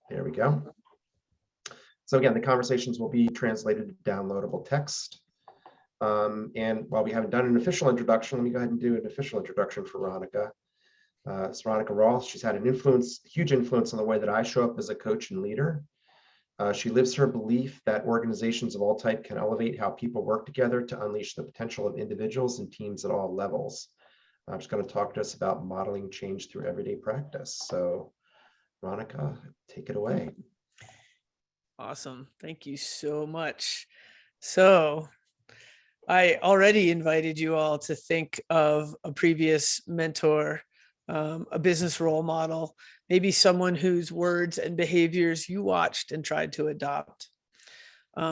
There we go. So again, the conversations will be translated to downloadable text. And while we haven't done an official introduction, let me go ahead and do an official introduction for Ronica. It's Ronica Roth. She's had a huge influence on the way that I show up as a coach and leader. She lives her belief that organizations of all type can elevate how people work together to unleash the potential of individuals and teams at all levels. I'm just going to talk to us about modeling change through everyday practice. So, Ronica, take it away. Awesome. Thank you so much. So, I already invited you all to think of a previous mentor, a business role model, maybe someone whose words and behaviors you watched and tried to adopt.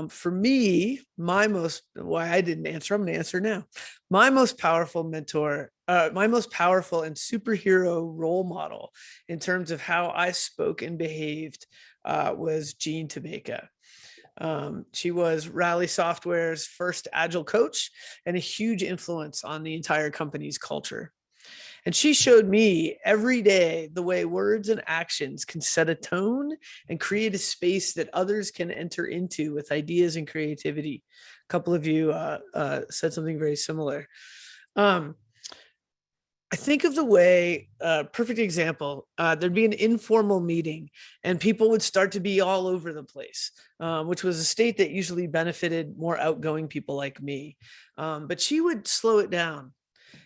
For me, why I didn't answer, I'm going to answer now. My most powerful mentor, my most powerful and superhero role model in terms of how I spoke and behaved was Jean Tameka. She was Rally Software's first agile coach and a huge influence on the entire company's culture. And she showed me every day the way words and actions can set a tone and create a space that others can enter into with ideas and creativity. A couple of you said something very similar. I think of the way, perfect example, there'd be an informal meeting and people would start to be all over the place, which was a state that usually benefited more outgoing people like me. But she would slow it down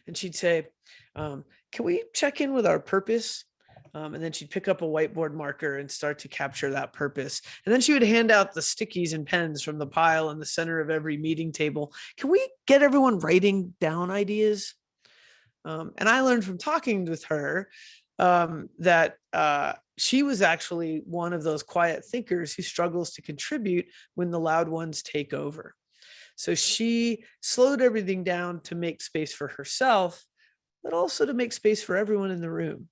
and she'd say, can we check in with our purpose? And then she'd pick up a whiteboard marker and start to capture that purpose. And then she would hand out the stickies and pens from the pile in the center of every meeting table. Can we get everyone writing down ideas? And I learned from talking with her that she was actually one of those quiet thinkers who struggles to contribute when the loud ones take over. So she slowed everything down to make space for herself, but also to make space for everyone in the room.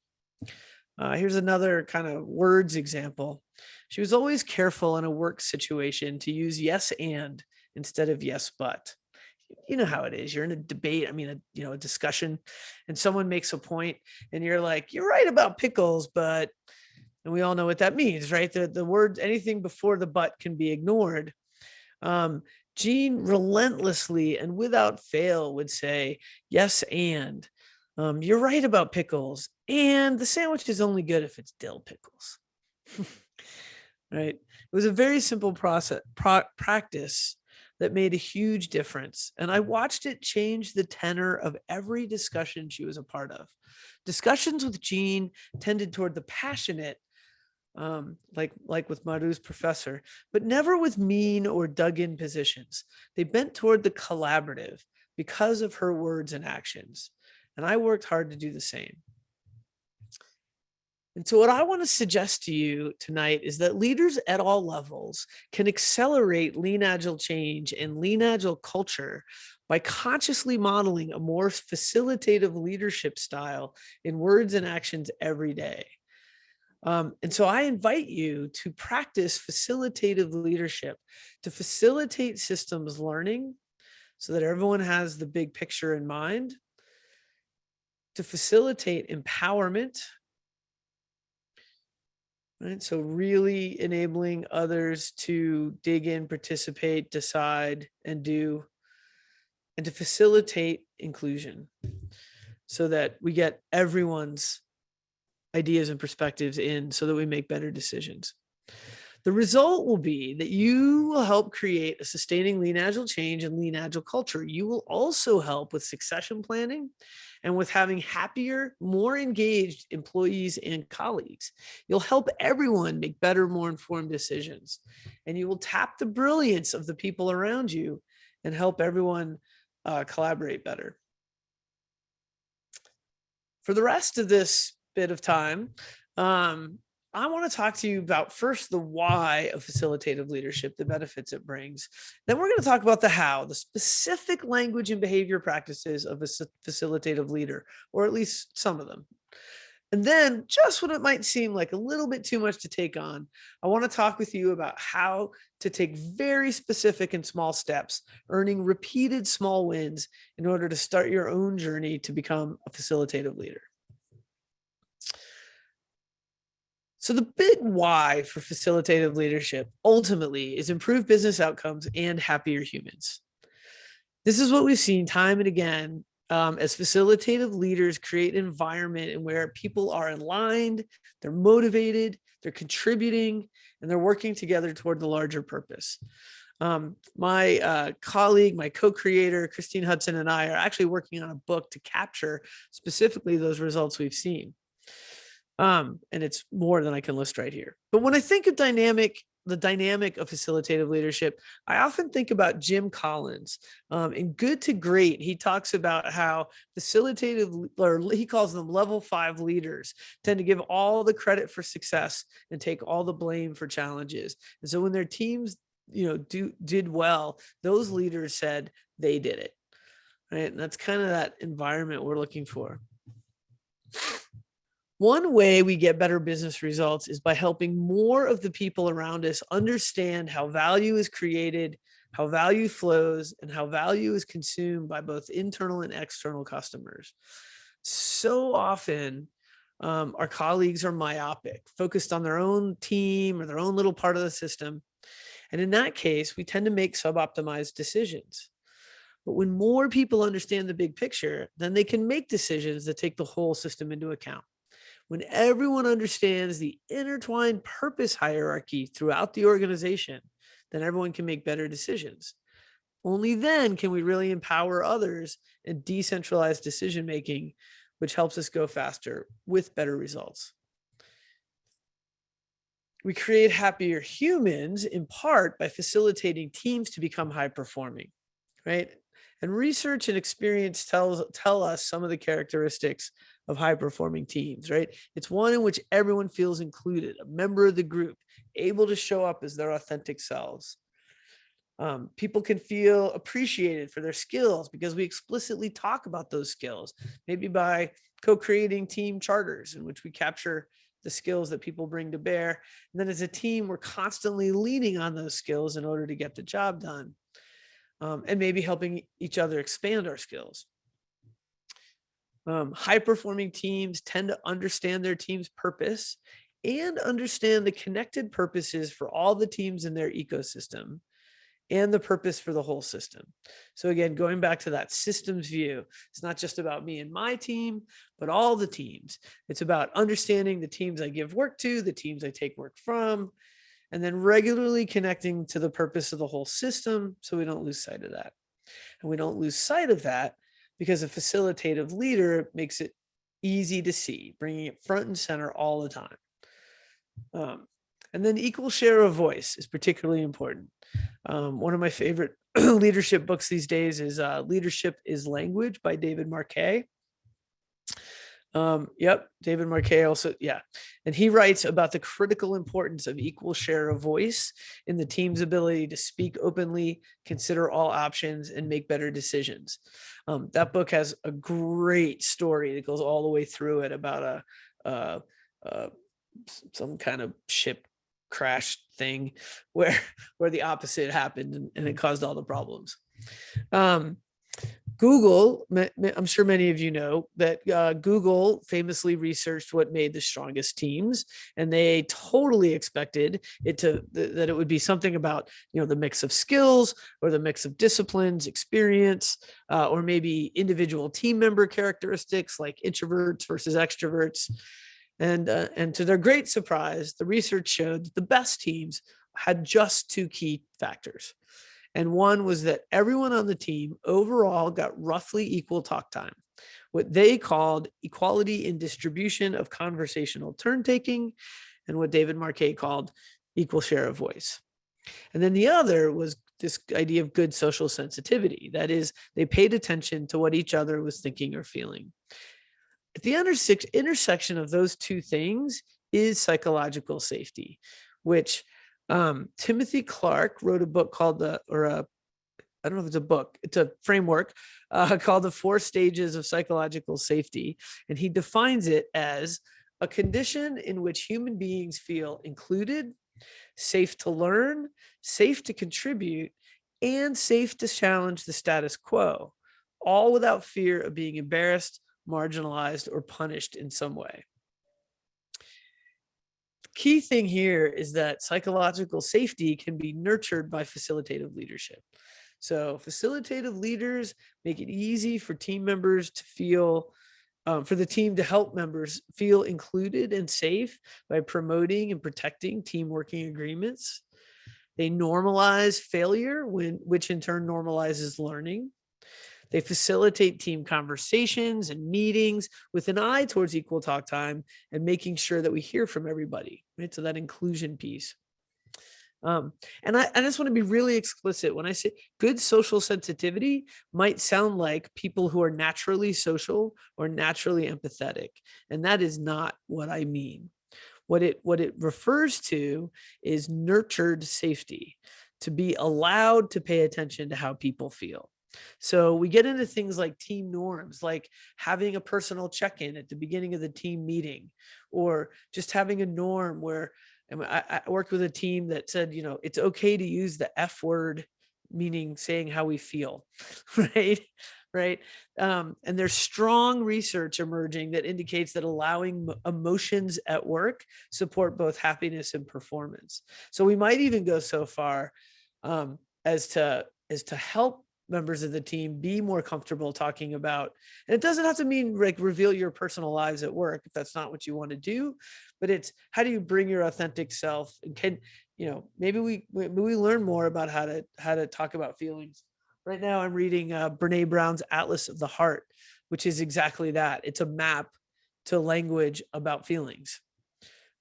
Here's another kind of words example. She was always careful in a work situation to use yes and instead of yes but. You know how it is. You're in a debate, a discussion, and someone makes a point and you're like, you're right about pickles, but, and we all know what that means, right? The word, anything before the but can be ignored. Jean relentlessly and without fail would say, yes, and you're right about pickles, and the sandwich is only good if it's dill pickles. Right? It was a very simple practice that made a huge difference. And I watched it change the tenor of every discussion she was a part of. Discussions with Jean tended toward the passionate, like with Maru's professor, but never with mean or dug-in positions. They bent toward the collaborative because of her words and actions. And I worked hard to do the same. And so what I want to suggest to you tonight is that leaders at all levels can accelerate lean agile change and lean agile culture by consciously modeling a more facilitative leadership style in words and actions every day. And so I invite you to practice facilitative leadership, to facilitate systems learning so that everyone has the big picture in mind, to facilitate empowerment. Right. So really enabling others to dig in, participate, decide, and do, and to facilitate inclusion so that we get everyone's ideas and perspectives in so that we make better decisions. The result will be that you will help create a sustaining lean agile change and lean agile culture. You will also help with succession planning and with having happier, more engaged employees and colleagues. You'll help everyone make better, more informed decisions. And you will tap the brilliance of the people around you and help everyone collaborate better. For the rest of this bit of time, I want to talk to you about first the why of facilitative leadership, the benefits it brings. Then we're going to talk about the how, the specific language and behavior practices of a facilitative leader, or at least some of them. And then just when it might seem like a little bit too much to take on, I want to talk with you about how to take very specific and small steps, earning repeated small wins in order to start your own journey to become a facilitative leader. So the big why for facilitative leadership ultimately is improved business outcomes and happier humans. This is what we've seen time and again as facilitative leaders create an environment in where people are aligned, they're motivated, they're contributing, and they're working together toward the larger purpose. My colleague, my co-creator, Christine Hudson, and I are actually working on a book to capture specifically those results we've seen. And it's more than I can list right here. But when I think of the dynamic of facilitative leadership, I often think about Jim Collins. In Good to Great, he talks about how facilitative, or he calls them level 5 leaders, tend to give all the credit for success and take all the blame for challenges. And so when their teams, did well, those leaders said they did it. Right. And that's kind of that environment we're looking for. One way we get better business results is by helping more of the people around us understand how value is created, how value flows, and how value is consumed by both internal and external customers. So often, our colleagues are myopic, focused on their own team or their own little part of the system. And in that case, we tend to make sub-optimized decisions. But when more people understand the big picture, then they can make decisions that take the whole system into account. When everyone understands the intertwined purpose hierarchy throughout the organization, then everyone can make better decisions. Only then can we really empower others and decentralize decision-making, which helps us go faster with better results. We create happier humans in part by facilitating teams to become high-performing, right? And research and experience tell us some of the characteristics of high-performing teams, right? It's one in which everyone feels included, a member of the group, able to show up as their authentic selves. People can feel appreciated for their skills because we explicitly talk about those skills, maybe by co-creating team charters in which we capture the skills that people bring to bear. And then as a team, we're constantly leaning on those skills in order to get the job done. And maybe helping each other expand our skills. High-performing teams tend to understand their team's purpose and understand the connected purposes for all the teams in their ecosystem and the purpose for the whole system. So again, going back to that systems view, it's not just about me and my team, but all the teams. It's about understanding the teams I give work to, the teams I take work from, and then regularly connecting to the purpose of the whole system so we don't lose sight of that. And we don't lose sight of that because a facilitative leader makes it easy to see, bringing it front and center all the time. And then equal share of voice is particularly important. One of my favorite leadership books these days is Leadership is Language by David Marquet. David Marquet also, and he writes about the critical importance of equal share of voice in the team's ability to speak openly, consider all options, and make better decisions. That book has a great story that goes all the way through it about some kind of ship crash thing where the opposite happened and it caused all the problems. Google, I'm sure many of you know that Google famously researched what made the strongest teams, and they totally expected that it would be something about the mix of skills or the mix of disciplines, experience, or maybe individual team member characteristics like introverts versus extroverts. And to their great surprise, the research showed that the best teams had just 2 key factors. And one was that everyone on the team overall got roughly equal talk time, what they called equality in distribution of conversational turn taking, and what David Marquet called equal share of voice. And then the other was this idea of good social sensitivity. That is, they paid attention to what each other was thinking or feeling. At the intersection of those 2 things is psychological safety, which Timothy Clark wrote a book called I don't know if it's a book, it's a framework called The 4 Stages of Psychological Safety. And he defines it as a condition in which human beings feel included, safe to learn, safe to contribute, and safe to challenge the status quo, all without fear of being embarrassed, marginalized, or punished in some way. key thing here is that psychological safety can be nurtured by facilitative leadership. So facilitative leaders make it easy for team members to feel, for the team to help members feel included and safe by promoting and protecting team working agreements. They normalize failure, which in turn normalizes learning. They facilitate team conversations and meetings with an eye towards equal talk time and making sure that we hear from everybody, right? So that inclusion piece. And I just want to be really explicit when I say good social sensitivity might sound like people who are naturally social or naturally empathetic. And that is not what I mean. What it refers to is nurtured safety, to be allowed to pay attention to how people feel. So we get into things like team norms, like having a personal check-in at the beginning of the team meeting, or just having a norm where I worked with a team that said, it's okay to use the F word, meaning saying how we feel, right? Right. And there's strong research emerging that indicates that allowing emotions at work support both happiness and performance. So we might even go so far as to help members of the team be more comfortable talking about, and it doesn't have to mean like reveal your personal lives at work if that's not what you want to do, but it's how do you bring your authentic self, and can, maybe we learn more about how to talk about feelings. Right now I'm reading Brene Brown's Atlas of the Heart, which is exactly that. It's a map to language about feelings,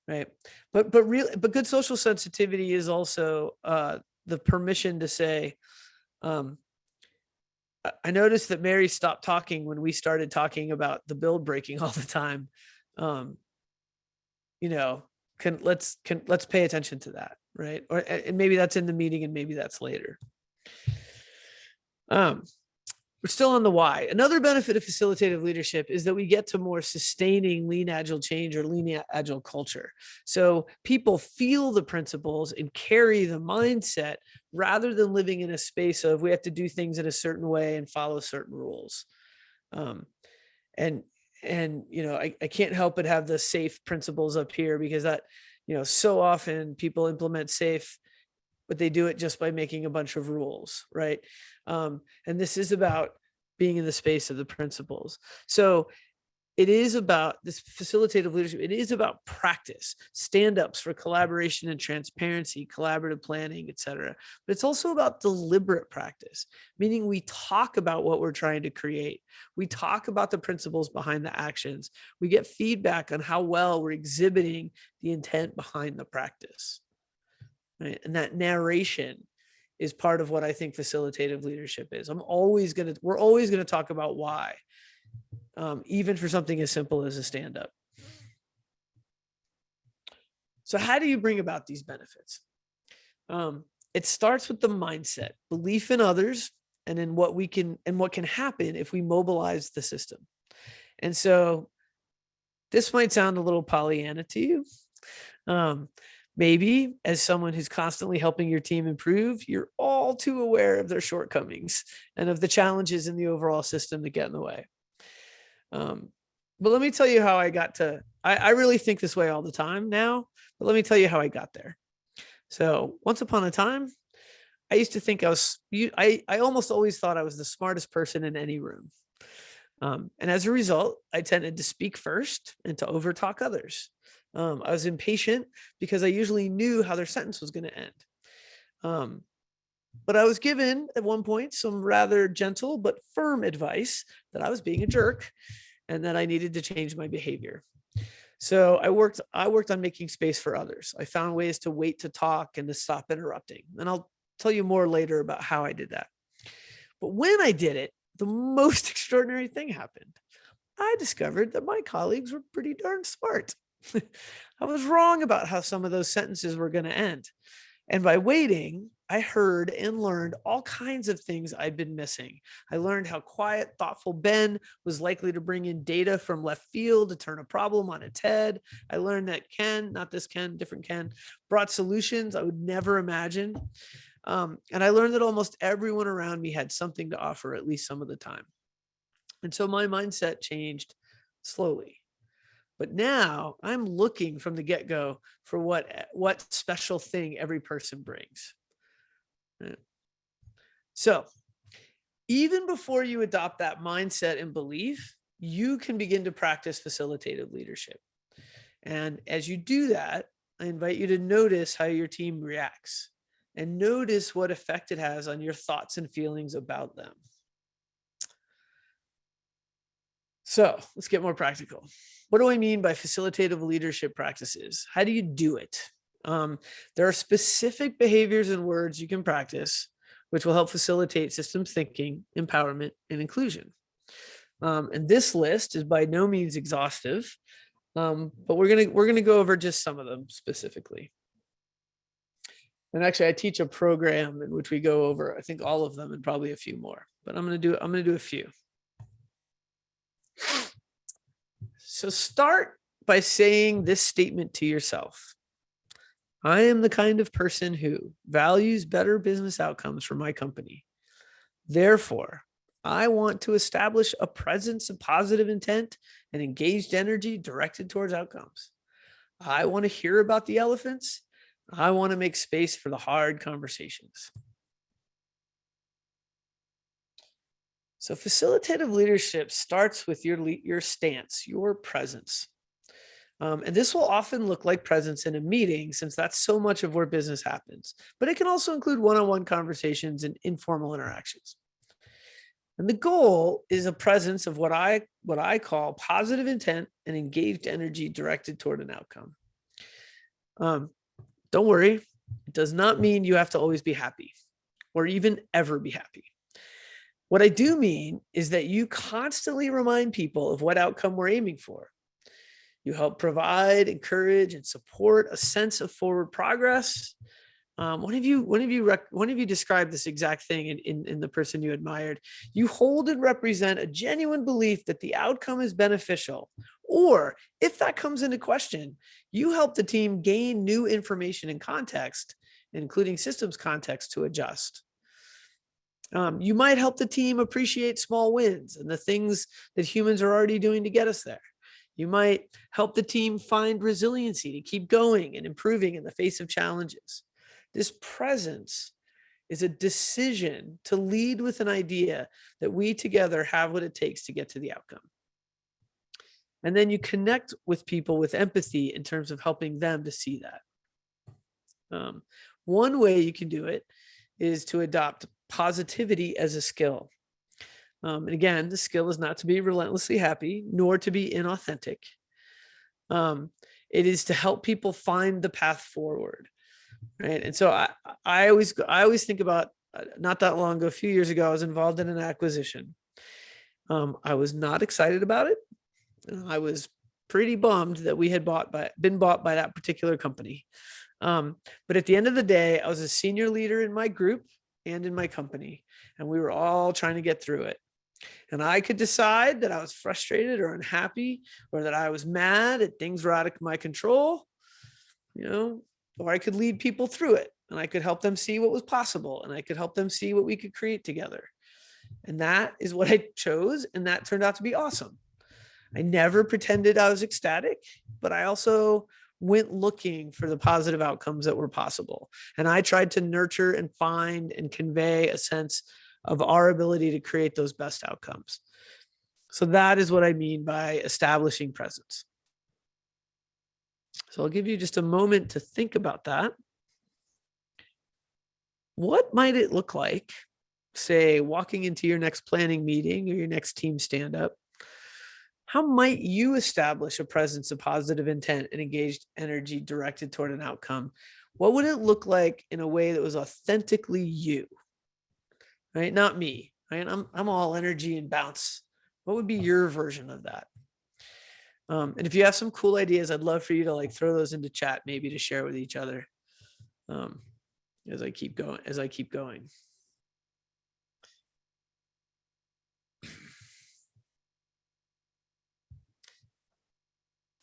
right? But good social sensitivity is also the permission to say, I noticed that Mary stopped talking when we started talking about the build breaking all the time. Let's pay attention to that, right? Or and maybe that's in the meeting, and maybe that's later. We're still on the why. Another benefit of facilitative leadership is that we get to more sustaining lean agile change or lean agile culture. So people feel the principles and carry the mindset rather than living in a space of we have to do things in a certain way and follow certain rules. I can't help but have the SAFE principles up here because that, so often people implement SAFE, but they do it just by making a bunch of rules, right? And this is about being in the space of the principles. So it is about this facilitative leadership. It is about practice, stand-ups for collaboration and transparency, collaborative planning, et cetera. But it's also about deliberate practice, meaning we talk about what we're trying to create. We talk about the principles behind the actions. We get feedback on how well we're exhibiting the intent behind the practice. Right? And that narration is part of what I think facilitative leadership is. we're always going to talk about why, even for something as simple as a stand-up. So how do you bring about these benefits? It starts with the mindset, belief in others, and in what can happen if we mobilize the system. And so this might sound a little Pollyanna to you. Maybe as someone who's constantly helping your team improve, you're all too aware of their shortcomings and of the challenges in the overall system that get in the way. But let me tell you how I got to, I really think this way all the time now, but let me tell you how I got there. So once upon a time, I used to think I almost always thought I was the smartest person in any room. And as a result, I tended to speak first and to overtalk others. I was impatient because I usually knew how their sentence was going to end. But I was given at one point some rather gentle but firm advice that I was being a jerk and that I needed to change my behavior. So I worked on making space for others. I found ways to wait to talk and to stop interrupting. And I'll tell you more later about how I did that. But when I did it, the most extraordinary thing happened. I discovered that my colleagues were pretty darn smart. I was wrong about how some of those sentences were going to end. And by waiting, I heard and learned all kinds of things I'd been missing. I learned how quiet, thoughtful Ben was likely to bring in data from left field to turn a problem on its head. I learned that Ken, not this Ken, different Ken, brought solutions I would never imagine. And I learned that almost everyone around me had something to offer at least some of the time. And so my mindset changed slowly. But now I'm looking from the get-go for what special thing every person brings. Right? So even before you adopt that mindset and belief, you can begin to practice facilitative leadership. And as you do that, I invite you to notice how your team reacts and notice what effect it has on your thoughts and feelings about them. So let's get more practical. What do I mean by facilitative leadership practices? How do you do it? There are specific behaviors and words you can practice, which will help facilitate systems thinking, empowerment, and inclusion. And this list is by no means exhaustive, but we're gonna go over just some of them specifically. And actually, I teach a program in which we go over, I think, all of them and probably a few more. But I'm gonna do a few. So start by saying this statement to yourself. I am the kind of person who values better business outcomes for my company. Therefore, I want to establish a presence of positive intent and engaged energy directed towards outcomes. I want to hear about the elephants. I want to make space for the hard conversations. So facilitative leadership starts with your stance, your presence. And this will often look like presence in a meeting, since that's so much of where business happens. But it can also include one-on-one conversations and informal interactions. And the goal is a presence of what I call positive intent and engaged energy directed toward an outcome. Don't worry, it does not mean you have to always be happy or even ever be happy. What I do mean is that you constantly remind people of what outcome we're aiming for. You help provide, encourage, and support a sense of forward progress. One of you described this exact thing in the person you admired. You hold and represent a genuine belief that the outcome is beneficial, or if that comes into question, you help the team gain new information and context, including systems context, to adjust. You might help the team appreciate small wins and the things that humans are already doing to get us there. You might help the team find resiliency to keep going and improving in the face of challenges. This presence is a decision to lead with an idea that we together have what it takes to get to the outcome. And then you connect with people with empathy in terms of helping them to see that. One way you can do it is to adopt positivity as a skill. And again, the skill is not to be relentlessly happy, nor to be inauthentic. It is to help people find the path forward, right? And so I always think about, not that long ago, a few years ago, I was involved in an acquisition. I was not excited about it. I was pretty bummed that we had been bought by that particular company. But at the end of the day, I was a senior leader in my group and in my company, and we were all trying to get through it. And I could decide that I was frustrated or unhappy, or that I was mad that things were out of my control, or I could lead people through it, and I could help them see what was possible, and I could help them see what we could create together. And that is what I chose, and that turned out to be awesome. I never pretended I was ecstatic, but I also went looking for the positive outcomes that were possible. And I tried to nurture and find and convey a sense of our ability to create those best outcomes. So that is what I mean by establishing presence. So I'll give you just a moment to think about that. What might it look like, say, walking into your next planning meeting or your next team stand-up? How might you establish a presence of positive intent and engaged energy directed toward an outcome? What would it look like in a way that was authentically you? Right? Not me, right? I'm all energy and bounce. What would be your version of that? And if you have some cool ideas, I'd love for you to throw those into chat, maybe to share with each other as I keep going.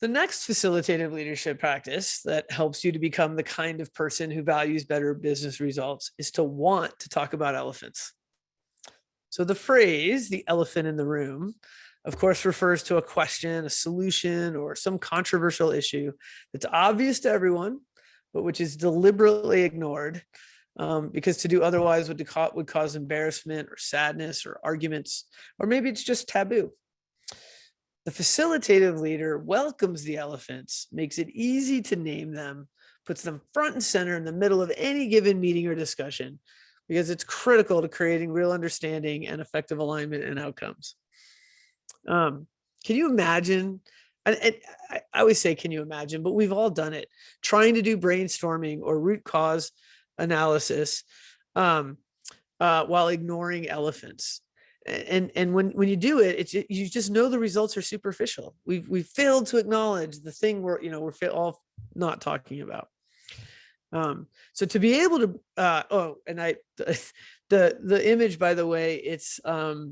The next facilitative leadership practice that helps you to become the kind of person who values better business results is to want to talk about elephants. So the phrase, the elephant in the room, of course, refers to a question, a solution, or some controversial issue that's obvious to everyone, but which is deliberately ignored, because to do otherwise would cause embarrassment or sadness or arguments, or maybe it's just taboo. The facilitative leader welcomes the elephants, makes it easy to name them, puts them front and center in the middle of any given meeting or discussion, because it's critical to creating real understanding and effective alignment and outcomes. Can you imagine? And I always say, can you imagine? But we've all done it, trying to do brainstorming or root cause analysis while ignoring elephants. And when you do it, you just know the results are superficial. We've failed to acknowledge the thing we're all not talking about. So to be able to the image, by the way, it's by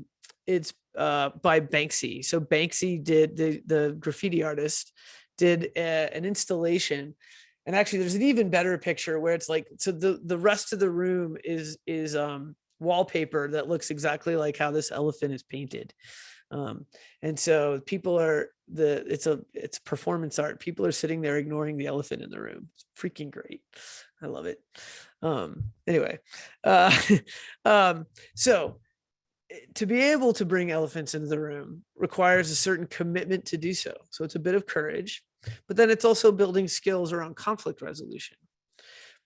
Banksy. So Banksy did the graffiti artist did an installation, and actually there's an even better picture where it's like, so the rest of the room is wallpaper that looks exactly like how this elephant is painted. And so people are it's performance art. People are sitting there ignoring the elephant in the room. It's freaking great. I love it. Anyway, so to be able to bring elephants into the room requires a certain commitment to do so. So it's a bit of courage, but then it's also building skills around conflict resolution.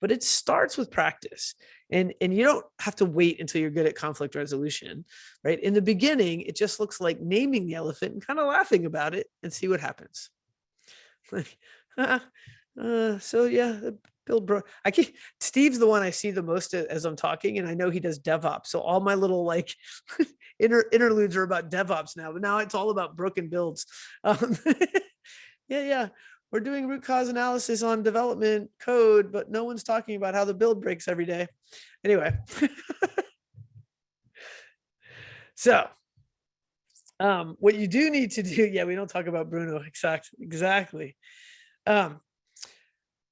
But it starts with practice, and you don't have to wait until you're good at conflict resolution, right? In the beginning, it just looks like naming the elephant and kind of laughing about it and see what happens. Like, so yeah, Steve's the one I see the most as I'm talking, and I know he does DevOps. So all my little like interludes are about DevOps now, but now it's all about broken builds. Yeah. We're doing root cause analysis on development code, but no one's talking about how the build breaks every day. Anyway. So what you do need to do, yeah, we don't talk about Bruno. Exactly. Here's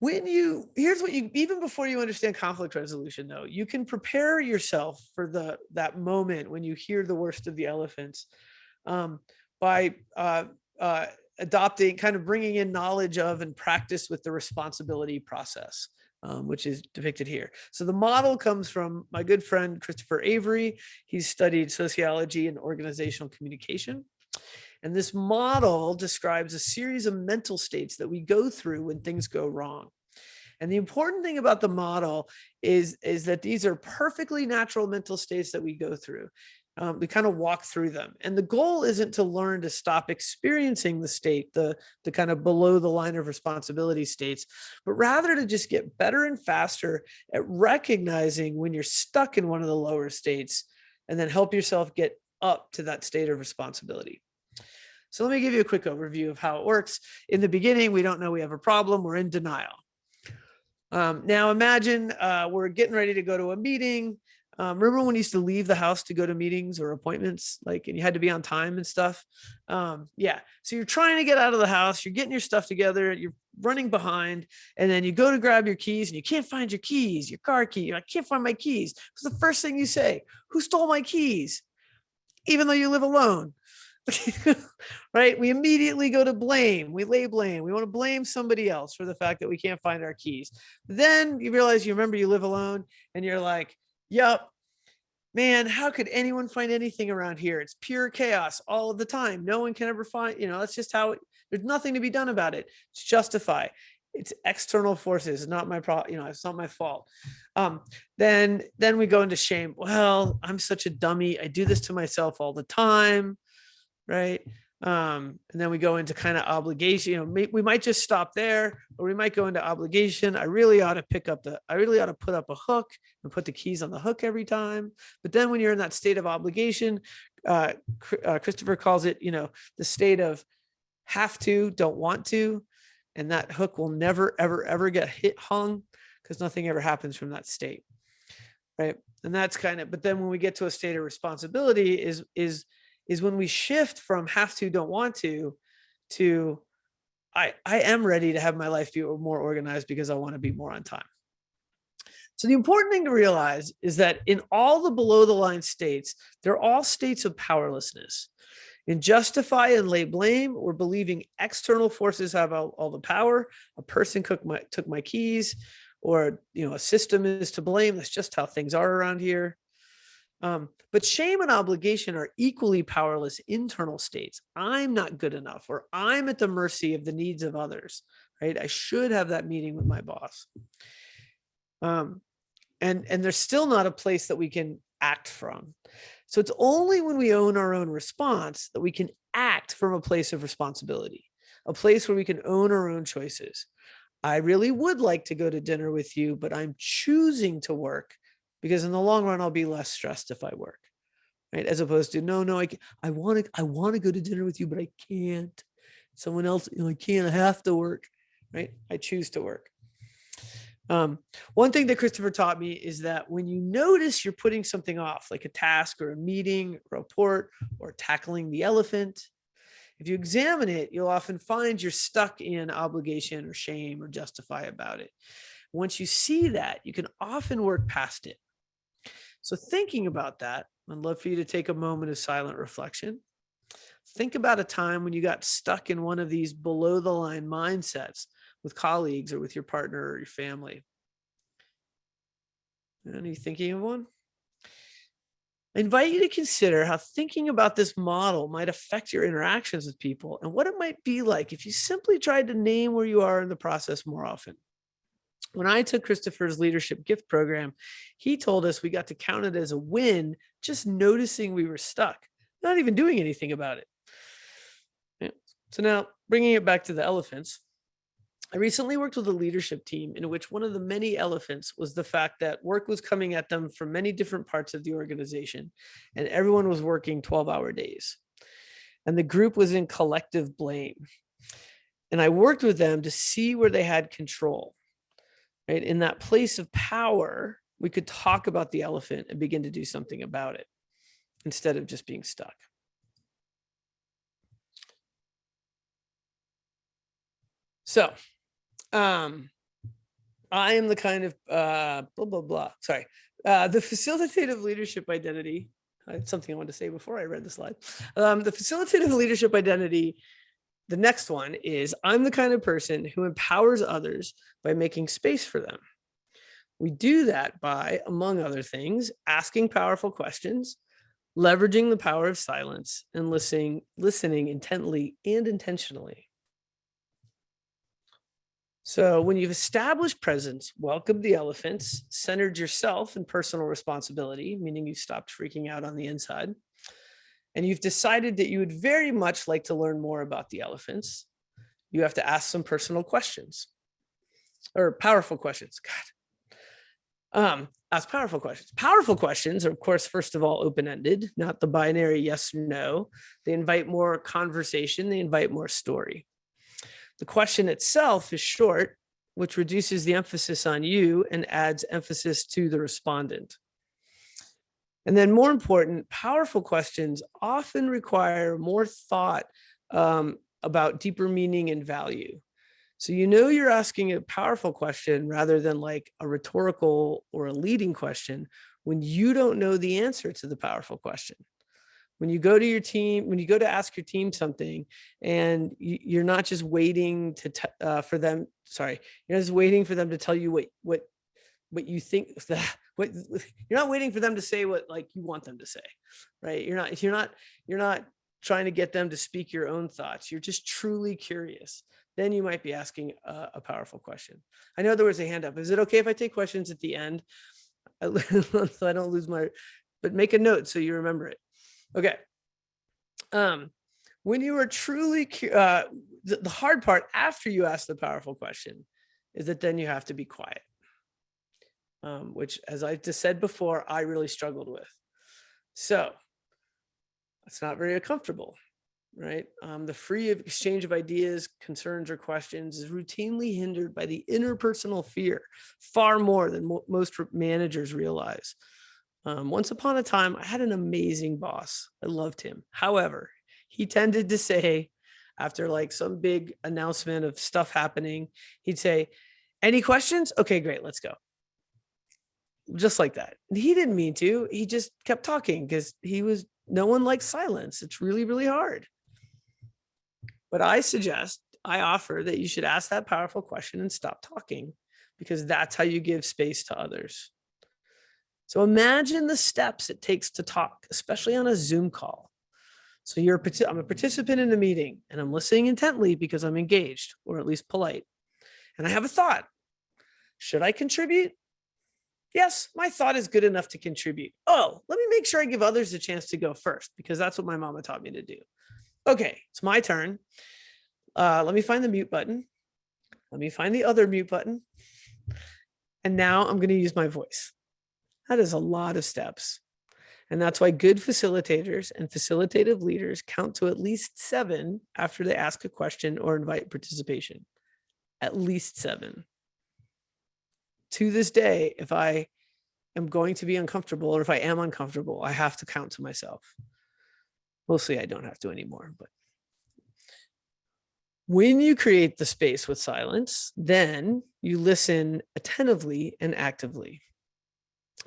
what even before you understand conflict resolution, though, you can prepare yourself for that moment when you hear the worst of the elephants, by adopting, kind of bringing in knowledge of and practice with the responsibility process, which is depicted here. So the model comes from my good friend, Christopher Avery. He's studied sociology and organizational communication. And this model describes a series of mental states that we go through when things go wrong. And the important thing about the model is that these are perfectly natural mental states that we go through. We kind of walk through them. And the goal isn't to learn to stop experiencing the state, the kind of below the line of responsibility states, but rather to just get better and faster at recognizing when you're stuck in one of the lower states, and then help yourself get up to that state of responsibility. So let me give you a quick overview of how it works. In the beginning, we don't know we have a problem. We're in denial. Now imagine we're getting ready to go to a meeting. Remember when you used to leave the house to go to meetings or appointments, like, and you had to be on time and stuff? Yeah. So you're trying to get out of the house, you're getting your stuff together, you're running behind, and then you go to grab your keys and you can't find your keys, your car key. I can't find my keys. It's the first thing you say. Who stole my keys? Even though you live alone. Right? We immediately go to blame. We lay blame. We want to blame somebody else for the fact that we can't find our keys. Then you realize, you remember you live alone, and you're like, yep, man, how could anyone find anything around here? It's pure chaos all of the time. No one can ever find, that's just how there's nothing to be done about it. It's justify. It's external forces. It's not my problem. It's not my fault. Then we go into shame. Well, I'm such a dummy. I do this to myself all the time. Right. And then we go into kind of obligation. We might just stop there, or we might go into obligation. I really ought to put up a hook and put the keys on the hook every time. But then when you're in that state of obligation, Christopher calls it, the state of have to, don't want to. And that hook will never, ever, ever get hung, because nothing ever happens from that state. Right. And that's but then when we get to a state of responsibility is when we shift from have to, don't want to I am ready to have my life be more organized because I want to be more on time. So the important thing to realize is that in all the below the line states, they're all states of powerlessness. In justify and lay blame, we're believing external forces have all the power. A person took my keys, or a system is to blame. That's just how things are around here. But shame and obligation are equally powerless internal states. I'm not good enough, or I'm at the mercy of the needs of others, right? I should have that meeting with my boss. And there's still not a place that we can act from. So it's only when we own our own response that we can act from a place of responsibility, a place where we can own our own choices. I really would like to go to dinner with you, but I'm choosing to work because in the long run, I'll be less stressed if I work, right? As opposed to, no, I want to go to dinner with you, but I can't. Someone else, I can't, I have to work, right? I choose to work. One thing that Christopher taught me is that when you notice you're putting something off, like a task or a meeting, or a report, or tackling the elephant, if you examine it, you'll often find you're stuck in obligation or shame or justify about it. Once you see that, you can often work past it. So thinking about that, I'd love for you to take a moment of silent reflection. Think about a time when you got stuck in one of these below the line mindsets with colleagues or with your partner or your family. Are you thinking of one? I invite you to consider how thinking about this model might affect your interactions with people and what it might be like if you simply tried to name where you are in the process more often. When I took Christopher's leadership gift program, he told us we got to count it as a win, just noticing we were stuck, not even doing anything about it. Yeah. So now bringing it back to the elephants, I recently worked with a leadership team in which one of the many elephants was the fact that work was coming at them from many different parts of the organization, and everyone was working 12-hour days. And the group was in collective blame. And I worked with them to see where they had control. Right? In that place of power, we could talk about the elephant and begin to do something about it instead of just being stuck. So, I am the kind of blah, blah, blah. Sorry. The facilitative leadership identity. It's something I wanted to say before I read the slide. The facilitative leadership identity, the next one is I'm the kind of person who empowers others by making space for them. We do that by, among other things, asking powerful questions, leveraging the power of silence, and listening intently and intentionally. So when you've established presence, welcomed the elephants, centered yourself in personal responsibility, meaning you stopped freaking out on the inside, and you've decided that you would very much like to learn more about the elephants, you have to ask some personal questions or powerful questions. Ask powerful questions. Powerful questions are, of course, first of all, open-ended, not the binary yes or no. They invite more conversation. They invite more story. The question itself is short, which reduces the emphasis on you and adds emphasis to the respondent. And then more important, powerful questions often require more thought about deeper meaning and value. So you're asking a powerful question rather than like a rhetorical or a leading question when you don't know the answer to the powerful question. When you go to your team, when you go to ask your team something, and you're not just waiting for them. Sorry, you're not just waiting for them to tell you what you think. You're not waiting for them to say what like you want them to say, right? You're not trying to get them to speak your own thoughts. You're just truly curious. Then you might be asking a powerful question. I know there was a hand up. Is it okay if I take questions at the end? So I don't lose but make a note so you remember it. Okay. When you are truly, the hard part after you ask the powerful question is that then you have to be quiet, which, as I just said before, I really struggled with. So it's not very comfortable, right? The free exchange of ideas, concerns, or questions is routinely hindered by the interpersonal fear, far more than most managers realize. Once upon a time, I had an amazing boss. I loved him. However, he tended to say, after like some big announcement of stuff happening, he'd say, "Any questions? Okay, great, let's go." just like that. And he didn't mean to, he just kept talking because no one likes silence. It's really, really hard. But I offer that you should ask that powerful question and stop talking, because that's how you give space to others. So imagine the steps it takes to talk, especially on a Zoom call. So I'm a participant in the meeting and I'm listening intently because I'm engaged, or at least polite. And I have a thought. Should I contribute? Yes, my thought is good enough to contribute. Oh, let me make sure I give others a chance to go first, because that's what my mama taught me to do. Okay, it's my turn. Let me find the mute button. Let me find the other mute button. And now I'm going to use my voice. That is a lot of steps. And that's why good facilitators and facilitative leaders count to at least 7 after they ask a question or invite participation. At least 7. To this day, if I am going to be uncomfortable, or if I am uncomfortable, I have to count to myself. Mostly I don't have to anymore, but when you create the space with silence, then you listen attentively and actively.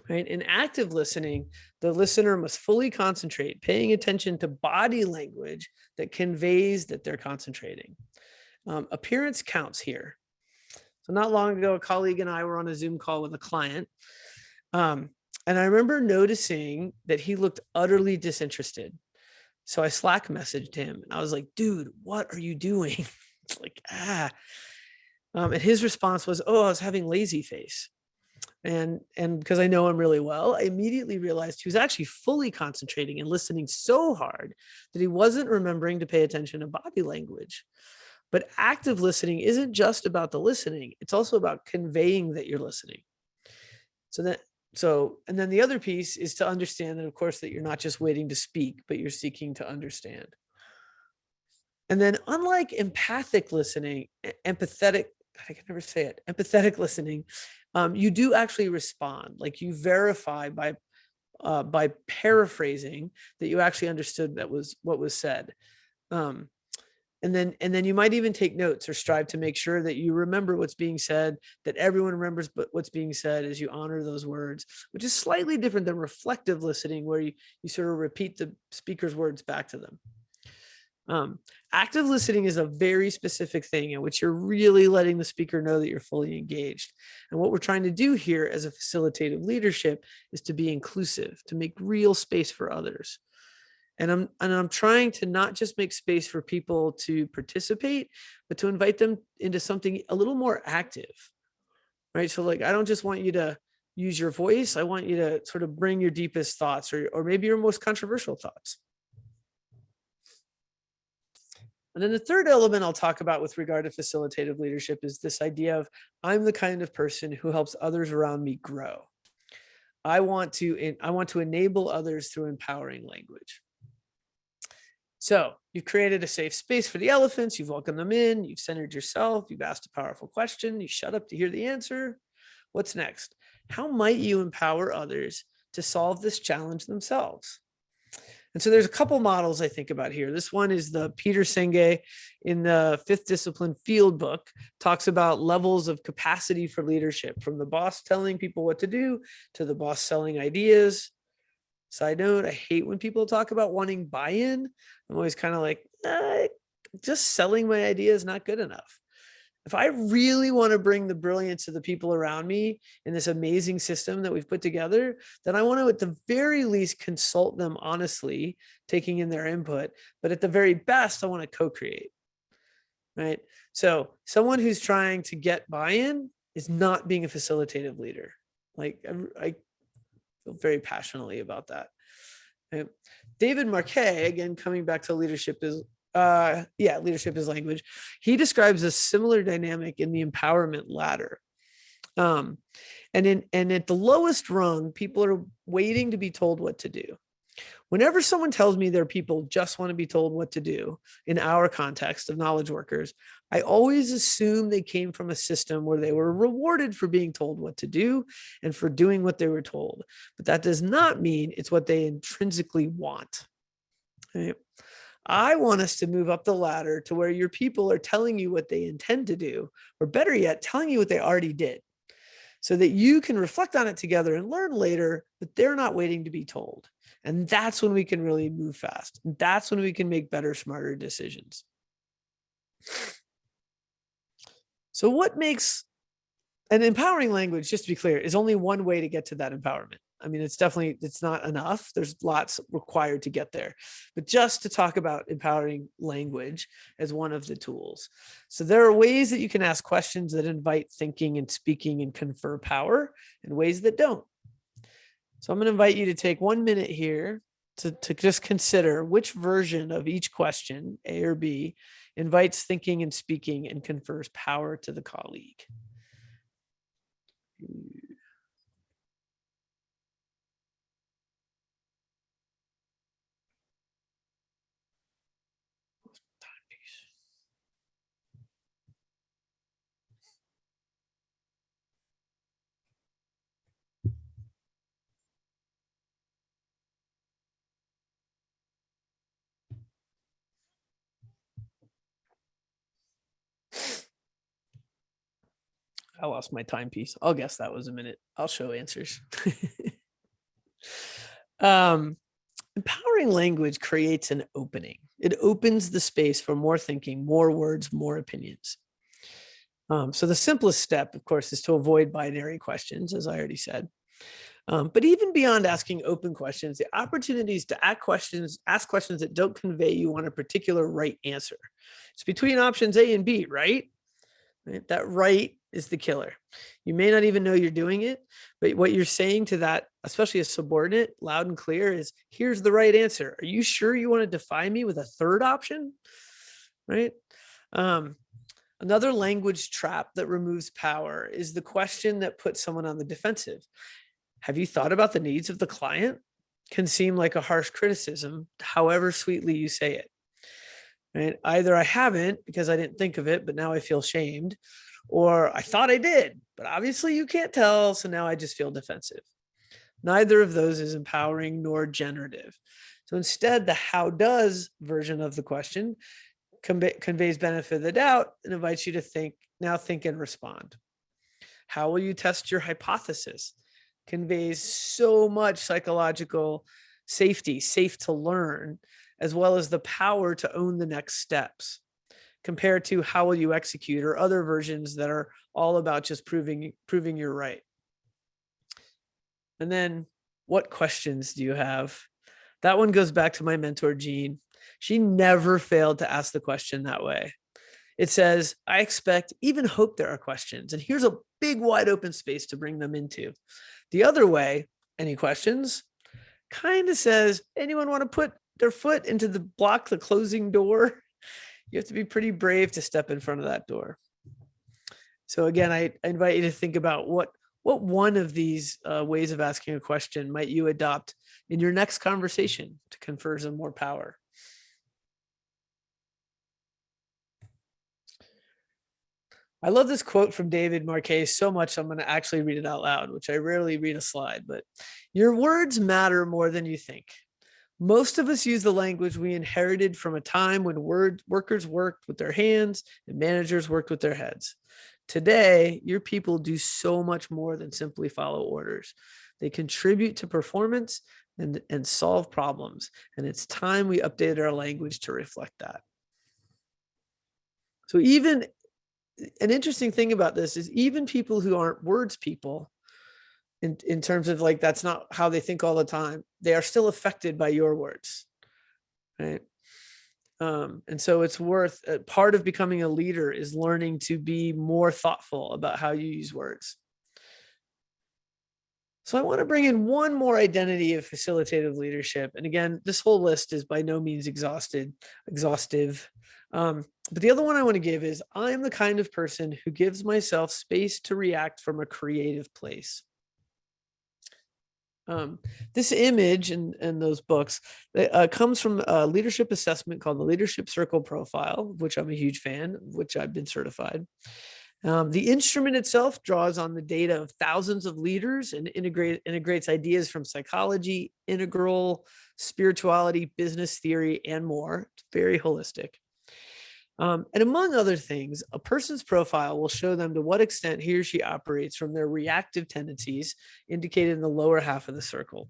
Right? In active listening, the listener must fully concentrate, paying attention to body language that conveys that they're concentrating. Appearance counts here. So not long ago, a colleague and I were on a Zoom call with a client. And I remember noticing that he looked utterly disinterested. So I Slack messaged him and I was like, dude, what are you doing? It's like, and his response was, oh, I was having lazy face. And because I know him really well, I immediately realized he was actually fully concentrating and listening so hard that he wasn't remembering to pay attention to body language. But active listening isn't just about the listening. It's also about conveying that you're listening. And then the other piece is to understand that, of course, that you're not just waiting to speak, but you're seeking to understand. And then unlike empathic listening, empathetic listening, you do actually respond. Like you verify by paraphrasing that you actually understood what was said. And then you might even take notes or strive to make sure that you remember what's being said, that everyone remembers what's being said as you honor those words, which is slightly different than reflective listening, where you sort of repeat the speaker's words back to them. Active listening is a very specific thing in which you're really letting the speaker know that you're fully engaged. And what we're trying to do here as a facilitative leadership is to be inclusive, to make real space for others. And I'm trying to not just make space for people to participate, but to invite them into something a little more active, right? So like, I don't just want you to use your voice. I want you to sort of bring your deepest thoughts, or maybe your most controversial thoughts. And then the third element I'll talk about with regard to facilitative leadership is this idea of I'm the kind of person who helps others around me grow. I want to enable others through empowering language. So you've created a safe space for the elephants. You've welcomed them in. You've centered yourself. You've asked a powerful question. You shut up to hear the answer. What's next? How might you empower others to solve this challenge themselves? And so there's a couple models I think about here. This one is the Peter Senge in the 5th Discipline Field book, talks about levels of capacity for leadership, from the boss telling people what to do to the boss selling ideas. Side note, I hate when people talk about wanting buy-in. I'm always kind of like, just selling my idea is not good enough. If I really want to bring the brilliance of the people around me in this amazing system that we've put together, then I want to, at the very least, consult them honestly, taking in their input. But at the very best, I want to co-create, right? So someone who's trying to get buy-in is not being a facilitative leader. Like I feel very passionately about that. Right? David Marquet, again, coming back to leadership is language. He describes a similar dynamic in the empowerment ladder. And at the lowest rung, people are waiting to be told what to do. Whenever someone tells me their people just want to be told what to do, in our context of knowledge workers, I always assume they came from a system where they were rewarded for being told what to do and for doing what they were told. But that does not mean it's what they intrinsically want. Right? I want us to move up the ladder to where your people are telling you what they intend to do, or better yet, telling you what they already did. so that you can reflect on it together and learn later, but they're not waiting to be told. And that's when we can really move fast. And that's when we can make better, smarter decisions. So what makes an empowering language, just to be clear, is only one way to get to that empowerment. I mean, it's not enough. There's lots required to get there, but just to talk about empowering language as one of the tools. So there are ways that you can ask questions that invite thinking and speaking and confer power, and ways that don't. So I'm going to invite you to take 1 minute here to just consider which version of each question, A or B, invites thinking and speaking and confers power to the colleague. I lost my timepiece. I'll guess that was a minute. I'll show answers. Empowering language creates an opening. It opens the space for more thinking, more words, more opinions. So the simplest step, of course, is to avoid binary questions, as I already said. But even beyond asking open questions, the opportunities to ask questions that don't convey you want a particular right answer. It's between options A and B, right? That right is the killer. You may not even know you're doing it, but what you're saying to that, especially a subordinate, loud and clear, is here's the right answer. Are you sure you want to defy me with a third option? Right? Another language trap that removes power is the question that puts someone on the defensive. Have you thought about the needs of the client? Can seem like a harsh criticism, however sweetly you say it. Right? Either I haven't because I didn't think of it, but now I feel shamed, or I thought I did, but obviously you can't tell, so now I just feel defensive. Neither of those is empowering nor generative. So instead, the how does version of the question conveys benefit of the doubt and invites you to think and respond. How will you test your hypothesis? Conveys so much psychological safety, safe to learn, as well as the power to own the next steps, compared to how will you execute or other versions that are all about just proving you're right. And then what questions do you have? That one goes back to my mentor, Jean. She never failed to ask the question that way. It says, I expect, even hope there are questions. And here's a big wide open space to bring them into. The other way, any questions, kind of says, anyone want to put their foot into the closing door? You have to be pretty brave to step in front of that door. So again, I invite you to think about what one of these ways of asking a question might you adopt in your next conversation to confer some more power. I love this quote from David Marquez so much, I'm going to actually read it out loud, which I rarely read a slide, but your words matter more than you think. Most of us use the language we inherited from a time when workers worked with their hands and managers worked with their heads. Today, your people do so much more than simply follow orders. They contribute to performance and solve problems. And it's time we updated our language to reflect that. So even an interesting thing about this is even people who aren't words people, in terms of like, that's not how they think all the time, they are still affected by your words, right? And so it's part of becoming a leader is learning to be more thoughtful about how you use words. So I want to bring in one more identity of facilitative leadership. And again, this whole list is by no means exhaustive. But the other one I want to give is I'm the kind of person who gives myself space to react from a creative place. This image in those books comes from a leadership assessment called the Leadership Circle Profile, of which I'm a huge fan, of which I've been certified. The instrument itself draws on the data of thousands of leaders and integrates ideas from psychology, integral, spirituality, business theory, and more. It's very holistic. And among other things, a person's profile will show them to what extent he or she operates from their reactive tendencies indicated in the lower half of the circle.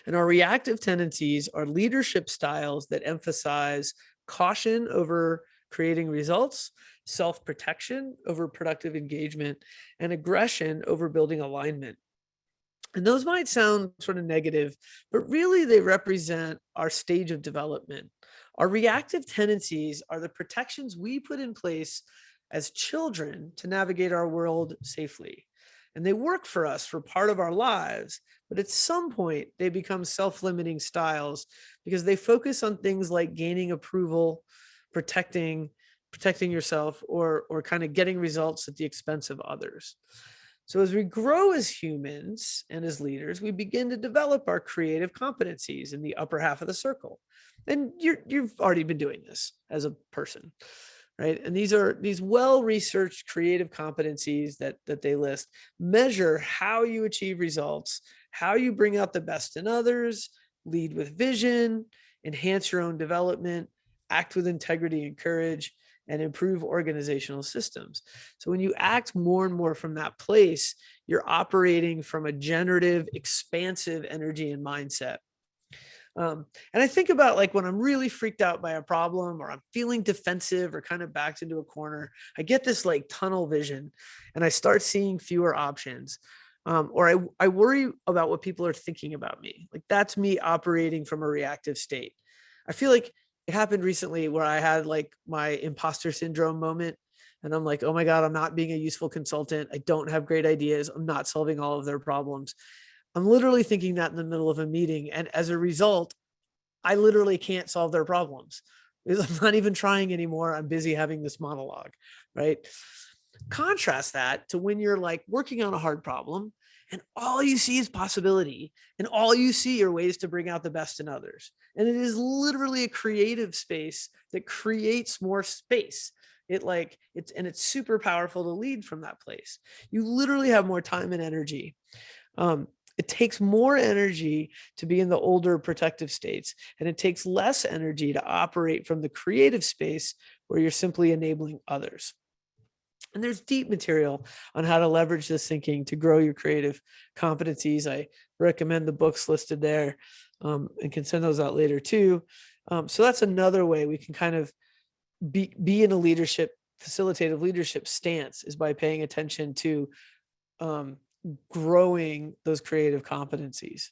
And our reactive tendencies are leadership styles that emphasize caution over creating results, self-protection over productive engagement, and aggression over building alignment. And those might sound sort of negative, but really they represent our stage of development. Our reactive tendencies are the protections we put in place as children to navigate our world safely. And they work for us for part of our lives, but at some point they become self-limiting styles because they focus on things like gaining approval, protecting yourself, or kind of getting results at the expense of others. So as we grow as humans and as leaders, we begin to develop our creative competencies in the upper half of the circle. And you've already been doing this as a person, right? And these are these well-researched creative competencies that they list, measure how you achieve results, how you bring out the best in others, lead with vision, enhance your own development, act with integrity and courage, and improve organizational systems. So when you act more and more from that place, you're operating from a generative, expansive energy and mindset. And I think about like when I'm really freaked out by a problem or I'm feeling defensive or kind of backed into a corner, I get this like tunnel vision and I start seeing fewer options. Or I worry about what people are thinking about me. Like that's me operating from a reactive state. I feel like it happened recently where I had like my imposter syndrome moment. And I'm like, oh my God, I'm not being a useful consultant. I don't have great ideas. I'm not solving all of their problems. I'm literally thinking that in the middle of a meeting. And as a result, I literally can't solve their problems because I'm not even trying anymore. I'm busy having this monologue, right? Contrast that to when you're like working on a hard problem and all you see is possibility and all you see are ways to bring out the best in others. And it is literally a creative space that creates more space. It's super powerful to lead from that place. You literally have more time and energy. It takes more energy to be in the older protective states, and it takes less energy to operate from the creative space where you're simply enabling others. And there's deep material on how to leverage this thinking to grow your creative competencies. I recommend the books listed there, and can send those out later too. So that's another way we can kind of be in a facilitative leadership stance, is by paying attention to growing those creative competencies.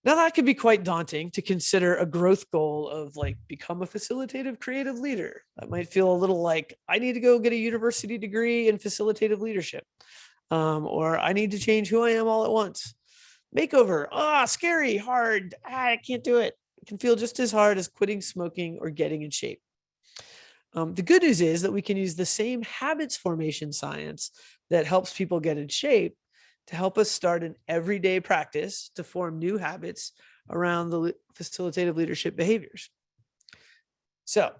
Now that could be quite daunting to consider a growth goal of like become a facilitative creative leader. That might feel a little like I need to go get a university degree in facilitative leadership, or I need to change who I am all at once. Makeover, scary, hard, I can't do it. It can feel just as hard as quitting smoking or getting in shape. The good news is that we can use the same habits formation science that helps people get in shape to help us start an everyday practice to form new habits around the facilitative leadership behaviors. So,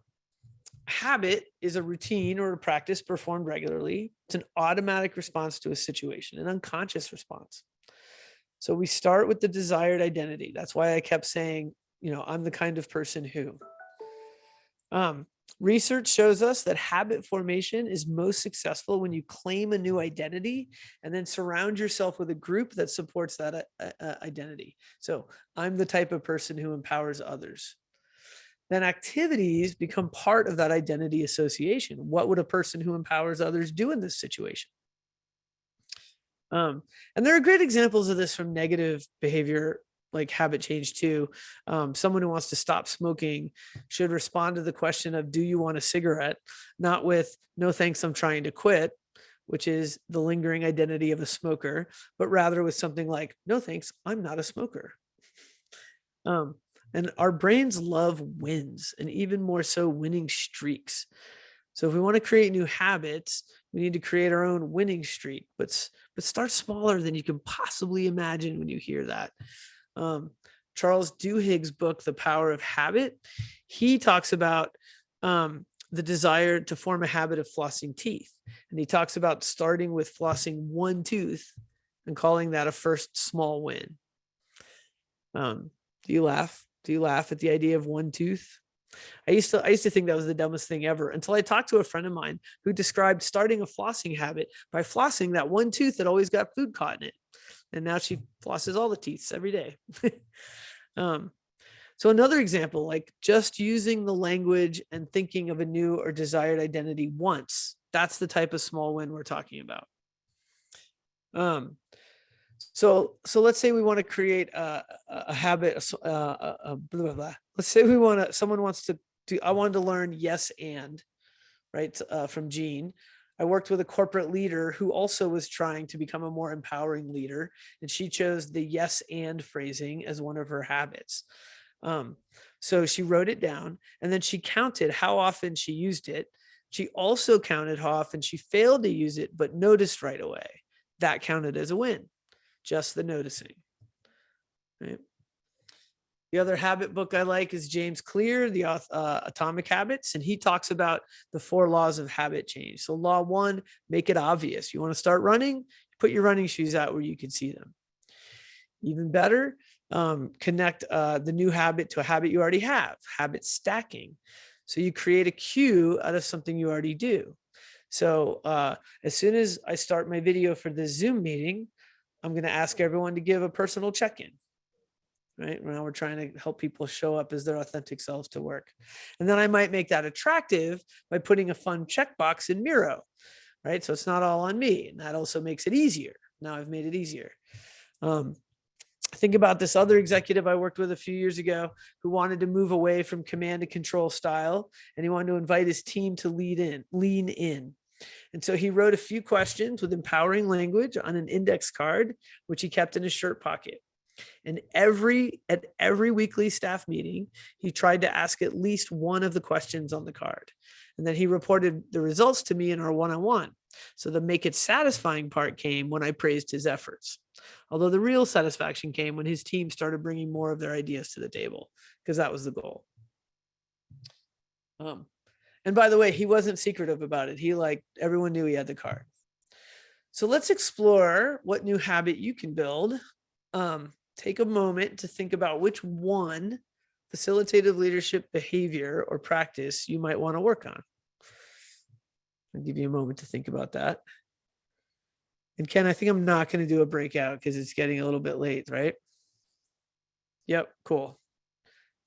habit is a routine or a practice performed regularly. It's an automatic response to a situation, an unconscious response. So we start with the desired identity. That's why I kept saying, I'm the kind of person who. Research shows us that habit formation is most successful when you claim a new identity and then surround yourself with a group that supports that identity. So I'm the type of person who empowers others. Then activities become part of that identity association. What would a person who empowers others do in this situation? And there are great examples of this from negative behavior, like habit change too. Someone who wants to stop smoking should respond to the question of, do you want a cigarette? Not with, no thanks, I'm trying to quit, which is the lingering identity of a smoker, but rather with something like, no thanks, I'm not a smoker. And our brains love wins, and even more so winning streaks. So if we want to create new habits, we need to create our own winning streak, but start smaller than you can possibly imagine when you hear that. Charles Duhigg's book, The Power of Habit, he talks about the desire to form a habit of flossing teeth. And he talks about starting with flossing one tooth and calling that a first small win. Do you laugh? Do you laugh at the idea of one tooth? I used to think that was the dumbest thing ever until I talked to a friend of mine who described starting a flossing habit by flossing that one tooth that always got food caught in it. And now she flosses all the teeth every day. So another example, like just using the language and thinking of a new or desired identity once, that's the type of small win we're talking about. So let's say we want to create a habit, blah, blah, blah. Let's say someone wants to do, I wanted to learn yes and, right, from Jean. I worked with a corporate leader who also was trying to become a more empowering leader, and she chose the yes and phrasing as one of her habits. So she wrote it down, and then she counted how often she used it. She also counted how often she failed to use it, but noticed right away. That counted as a win, just the noticing. Right? The other habit book I like is James Clear, the Atomic Habits, and he talks about the 4 laws of habit change. So law 1, make it obvious. You want to start running, put your running shoes out where you can see them. Even better, connect the new habit to a habit you already have, habit stacking. So you create a cue out of something you already do. So as soon as I start my video for this Zoom meeting, I'm going to ask everyone to give a personal check-in. Right now, we're trying to help people show up as their authentic selves to work. And then I might make that attractive by putting a fun checkbox in Miro. Right. So it's not all on me. And that also makes it easier. Now I've made it easier. Think about this other executive I worked with a few years ago who wanted to move away from command and control style, and he wanted to invite his team to lean in. And so he wrote a few questions with empowering language on an index card, which he kept in his shirt pocket. And at every weekly staff meeting, he tried to ask at least one of the questions on the card. And then he reported the results to me in our one-on-one. So the make it satisfying part came when I praised his efforts. Although the real satisfaction came when his team started bringing more of their ideas to the table, because that was the goal. And by the way, he wasn't secretive about it. Everyone knew he had the card. So let's explore what new habit you can build. Take a moment to think about which one facilitative leadership behavior or practice you might want to work on. I'll give you a moment to think about that. And Ken, I think I'm not going to do a breakout because it's getting a little bit late, right? Yep, cool.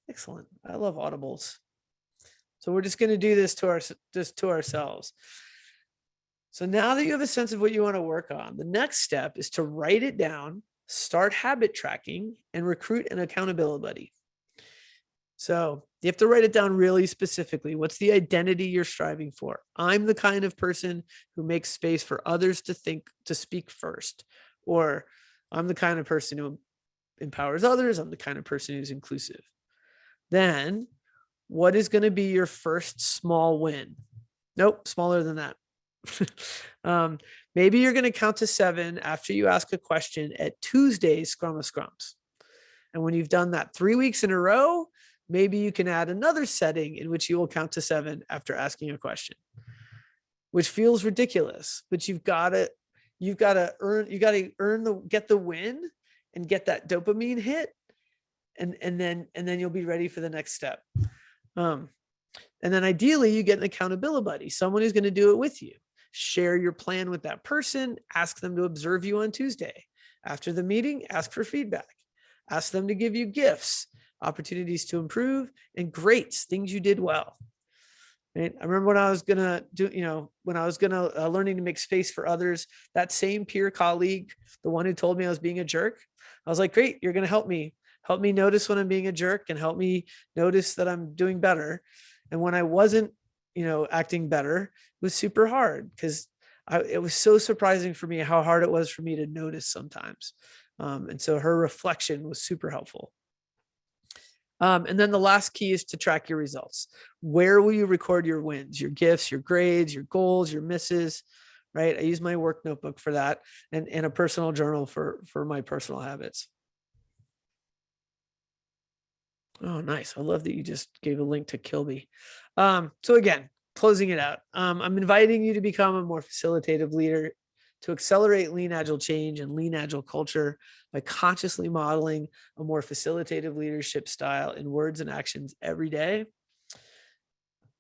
Excellent. I love audibles. So we're just going to do this to ourselves. So now that you have a sense of what you want to work on, the next step is to write it down, start habit tracking, and recruit an accountability buddy. So you have to write it down really specifically. What's the identity you're striving for? I'm the kind of person who makes space for others to speak first. Or I'm the kind of person who empowers others. I'm the kind of person who's inclusive. Then what is going to be your first small win? Nope, smaller than that. Maybe you're going to count to 7 after you ask a question at Tuesday's Scrum of Scrums. And when you've done that 3 weeks in a row, maybe you can add another setting in which you will count to 7 after asking a question, which feels ridiculous, but you've got to get the win and get that dopamine hit. And then you'll be ready for the next step. And then ideally you get an accountability buddy, someone who's going to do it with you. Share your plan with that person, ask them to observe you on Tuesday. After the meeting, ask for feedback, ask them to give you gifts, opportunities to improve, and greats, things you did well. Right? I remember when I was learning to make space for others, that same peer colleague, the one who told me I was being a jerk, I was like, great, you're going to help me notice when I'm being a jerk and help me notice that I'm doing better. And when I wasn't, acting better, it was super hard because it was so surprising for me how hard it was for me to notice sometimes. And so her reflection was super helpful. And then the last key is to track your results. Where will you record your wins, your gifts, your grades, your goals, your misses, right? I use my work notebook for that and a personal journal for my personal habits. Oh, nice. I love that you just gave a link to Kilby. So again, closing it out, I'm inviting you to become a more facilitative leader to accelerate lean agile change and lean agile culture by consciously modeling a more facilitative leadership style in words and actions every day.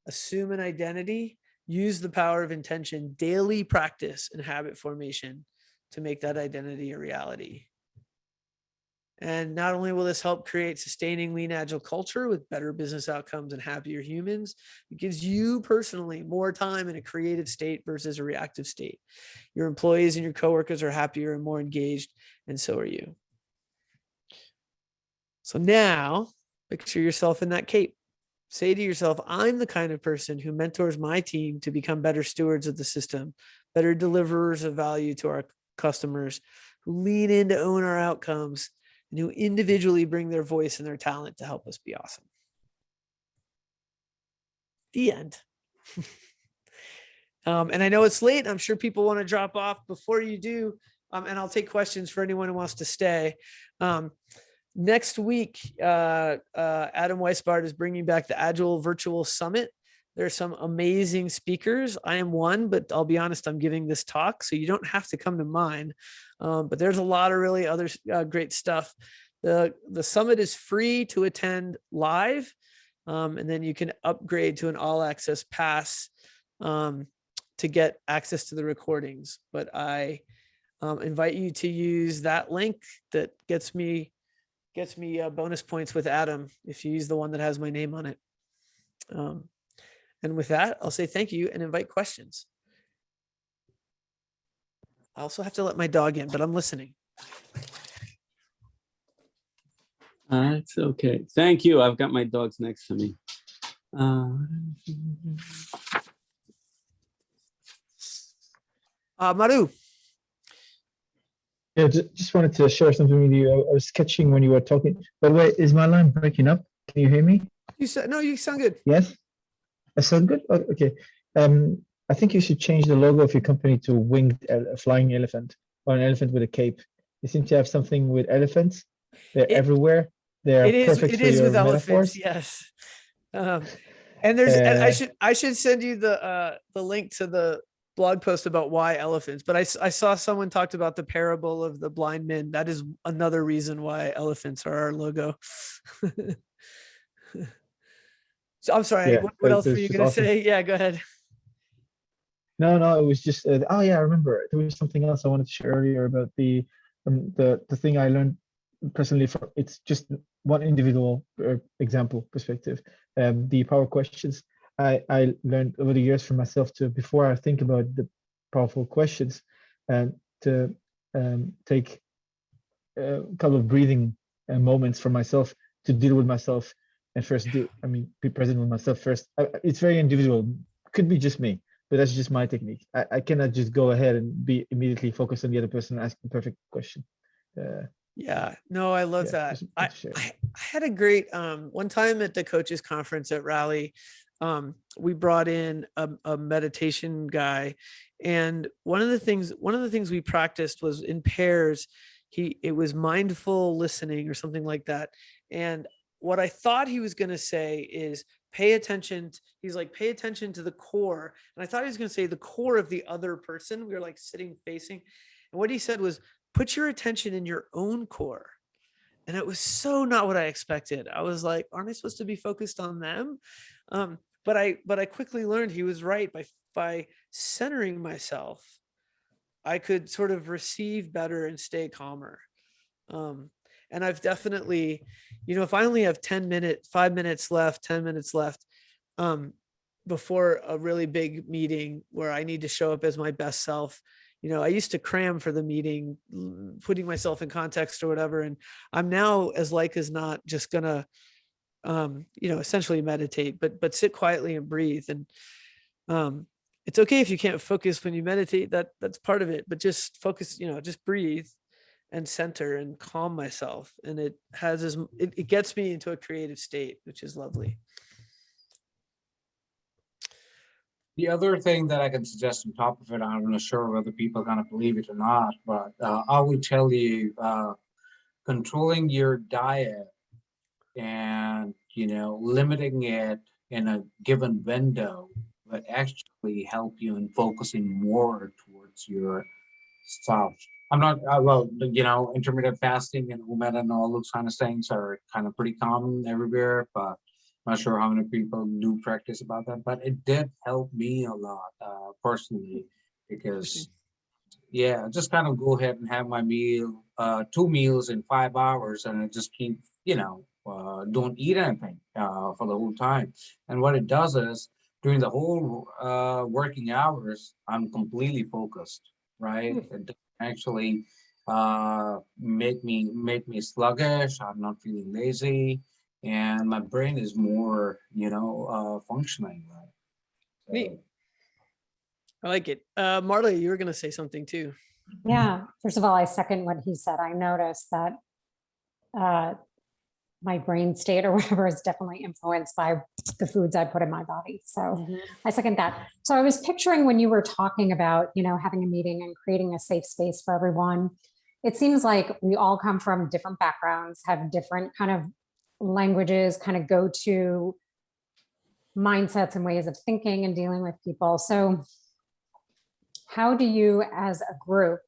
Assume an identity, use the power of intention, daily practice and habit formation to make that identity a reality. And not only will this help create sustaining lean agile culture with better business outcomes and happier humans, it gives you personally more time in a creative state versus a reactive state. Your employees and your coworkers are happier and more engaged, and so are you. So now picture yourself in that cape. Say to yourself, I'm the kind of person who mentors my team to become better stewards of the system, better deliverers of value to our customers, who lean in to own our outcomes, and who individually bring their voice and their talent to help us be awesome. The end. And I know it's late. I'm sure people want to drop off. Before you do, and I'll take questions for anyone who wants to stay. Next week, Adam Weisbart is bringing back the Agile Virtual Summit. There are some amazing speakers. I am one, but I'll be honest, I'm giving this talk, so you don't have to come to mine. But there's a lot of really other great stuff. The summit is free to attend live, and then you can upgrade to an all-access pass to get access to the recordings. But I invite you to use that link that gets me bonus points with Adam if you use the one that has my name on it. And with that, I'll say thank you and invite questions. I also have to let my dog in, but I'm listening. It's okay. Thank you. I've got my dogs next to me. Maru. Yeah, just wanted to share something with you. I was sketching when you were talking. By the way, is my line breaking up? Can you hear me? You said no. You sound good. Yes, I sound good. Oh, okay. I think you should change the logo of your company to a flying elephant or an elephant with a cape. You seem to have something with elephants. They're everywhere. They're perfect for your with elephants. metaphors. Yes. And there's and I should send you the link to the blog post about why elephants, but I saw someone talked about the parable of the blind men. That is another reason why elephants are our logo. So I'm sorry, Yeah, what else were you just going to awesome. say? Yeah, go ahead. No, it was just, oh yeah, I remember. There was something else I wanted to share earlier about the thing I learned personally from, it's just one individual example perspective. The power questions I learned over the years for myself to, before I think about the powerful questions, and to take a couple of breathing moments for myself to deal with myself and first be present with myself first. It's very individual. Could be just me, but that's just my technique. I cannot just go ahead and be immediately focused on the other person and ask the perfect question. Yeah, no, I love that. I had a great one time at the coaches conference at Rally. We brought in a meditation guy, and one of the things we practiced was in pairs. It was mindful listening or something like that. And what I thought he was going to say is pay attention. He's like, pay attention to the core. And I thought he was going to say the core of the other person. We were like sitting facing. And what he said was, put your attention in your own core. And it was so not what I expected. I was like, aren't I supposed to be focused on them? But I quickly learned he was right. By centering myself, I could sort of receive better and stay calmer. And I've definitely, if I only have 10 minutes left, before a really big meeting where I need to show up as my best self, I used to cram for the meeting, putting myself in context or whatever. And I'm now as not just gonna, essentially meditate, but sit quietly and breathe. And it's okay if you can't focus when you meditate, that's part of it, but just focus, just breathe and center and calm myself. And it gets me into a creative state, which is lovely. The other thing that I can suggest on top of it, I'm not sure whether people are going to believe it or not, but I will tell you, controlling your diet and, limiting it in a given window would actually help you in focusing more towards your stuff. I'm not, intermittent fasting and OMED and all those kind of things are kind of pretty common everywhere, but not sure how many people do practice about that. But it did help me a lot personally because, yeah, just kind of go ahead and have my meal, 2 meals in 5 hours, and I just keep, don't eat anything for the whole time. And what it does is during the whole working hours, I'm completely focused, right? It doesn't actually make me sluggish. I'm not feeling lazy, and my brain is more, functioning. Right? Neat. I like it. Marley, you were going to say something too. Yeah, first of all, I second what he said. I noticed that my brain state or whatever is definitely influenced by the foods I put in my body. So I second that. So I was picturing when you were talking about, having a meeting and creating a safe space for everyone. It seems like we all come from different backgrounds, have different kind of languages, kind of go to mindsets and ways of thinking and dealing with people. So how do you as a group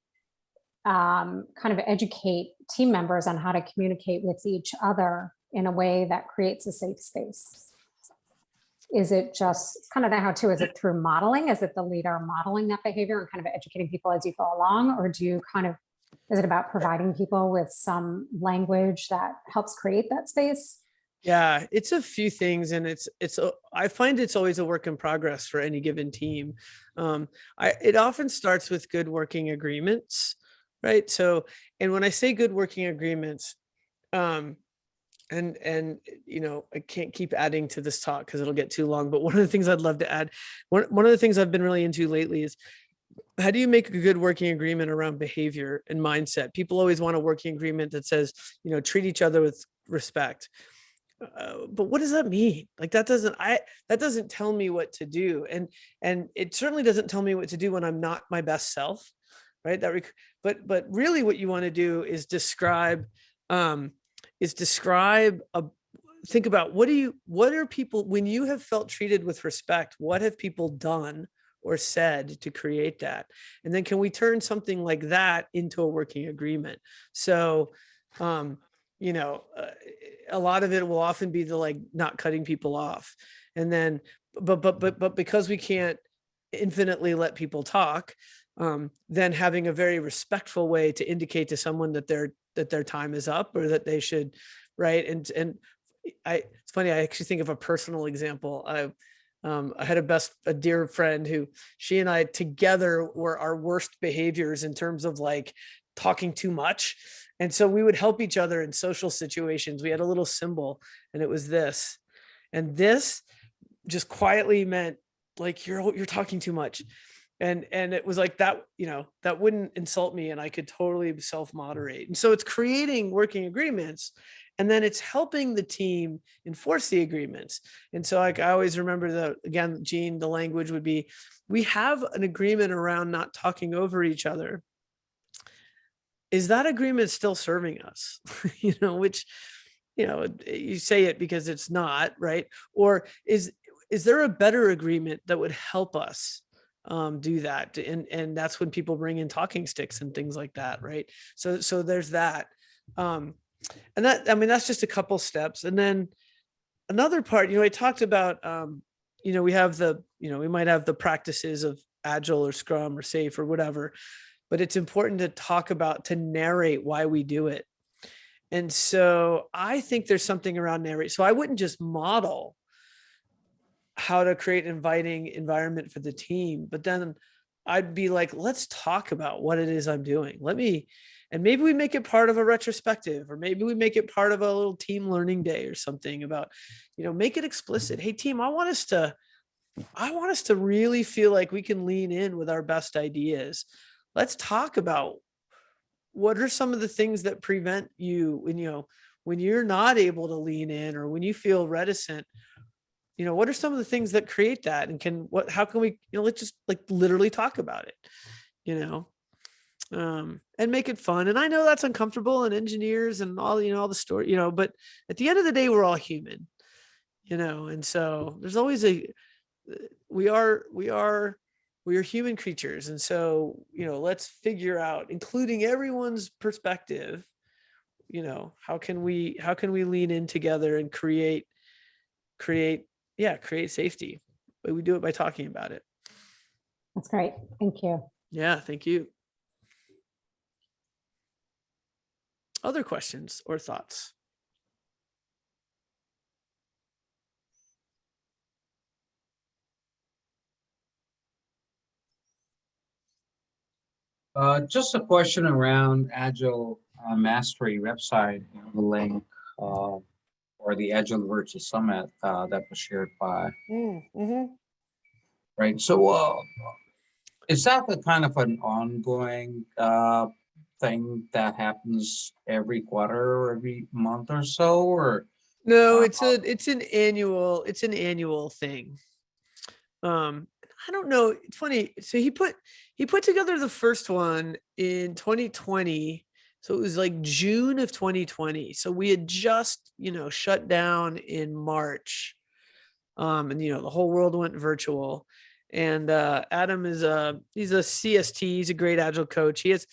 kind of educate team members on how to communicate with each other in a way that creates a safe space? Is it just kind of the how-to? Is it through modeling? Is it the leader modeling that behavior and kind of educating people as you go along? Or do you is it about providing people with some language that helps create that space? Yeah, it's a few things, and I find it's always a work in progress for any given team. It often starts with good working agreements, right? So, and when I say good working agreements, and I can't keep adding to this talk because it'll get too long, but one of the things I'd love to add, one of the things I've been really into lately is, how do you make a good working agreement around behavior and mindset? People always want a working agreement that says, treat each other with respect. But what does that mean? Like that doesn't tell me what to do. And it certainly doesn't tell me what to do when I'm not my best self, right? But really what you want to do is describe think about what are people, when you have felt treated with respect, what have people done or said to create that? And then can we turn something like that into a working agreement? So, a lot of it will often be the not cutting people off. And then, but because we can't infinitely let people talk, then having a very respectful way to indicate to someone that their time is up or that they should, right? And it's funny, I actually think of a personal example. I had a dear friend who, she and I together were our worst behaviors in terms of talking too much. And so we would help each other in social situations. We had a little symbol and it was this. And this just quietly meant you're talking too much. And it was like that, that wouldn't insult me and I could totally self-moderate. And so it's creating working agreements, and then it's helping the team enforce the agreements. And so I always remember again, Gene, the language would be, we have an agreement around not talking over each other. Is that agreement still serving us? Which, you say it because it's not, right? Or is there a better agreement that would help us do that? And that's when people bring in talking sticks and things like that, right? So there's that. And that's just a couple steps. And then another part, I talked about, we have we might have the practices of Agile or Scrum or Safe or whatever, but it's important to narrate why we do it. And so I think there's something around narrate. So I wouldn't just model how to create an inviting environment for the team, but then I'd be like, let's talk about what it is I'm doing. And maybe we make it part of a retrospective, or maybe we make it part of a little team learning day or something about, make it explicit. Hey team, I want us to really feel like we can lean in with our best ideas. Let's talk about what are some of the things that prevent you when you're not able to lean in, or when you feel reticent, what are some of the things that create that? And how can we, let's just literally talk about it, and make it fun. And I know that's uncomfortable, and engineers and all, all the story, but at the end of the day, we're all human, and so there's always we are we're human creatures. And so, let's figure out, including everyone's perspective, how can we lean in together and create safety. But we do it by talking about it. That's great. Thank you. Yeah, thank you. Other questions or thoughts? Just a question around Agile Mastery website, the link or the Agile Virtual Summit that was shared by. Right. So is that the kind of an ongoing thing that happens every quarter or every month or so, or? No, it's an annual thing. I don't know. It's funny. So he put together the first one in 2020. So it was like June of 2020. So we had just, shut down in March. And the whole world went virtual. And Adam he's a CST, he's a great agile coach. He's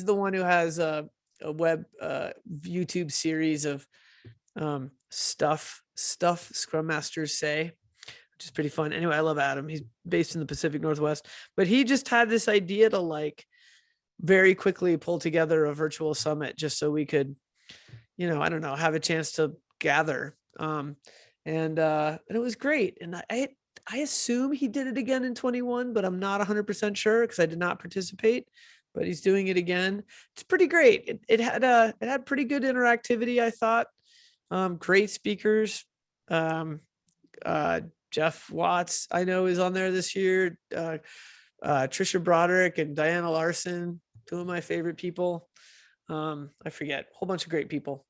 the one who has a web YouTube series of stuff Scrum Masters say, which is pretty fun. Anyway, I love Adam. He's based in the Pacific Northwest, but he just had this idea to like very quickly pull together a virtual summit just so we could, I don't know, have a chance to gather. And it was great. And I assume he did it again in 21, but I'm not 100% sure because I did not participate, but he's doing it again. It's pretty great. It had pretty good interactivity, I thought. Great speakers. Jeff Watts, I know, is on there this year. Trisha Broderick and Diana Larson, two of my favorite people. I forget, a whole bunch of great people.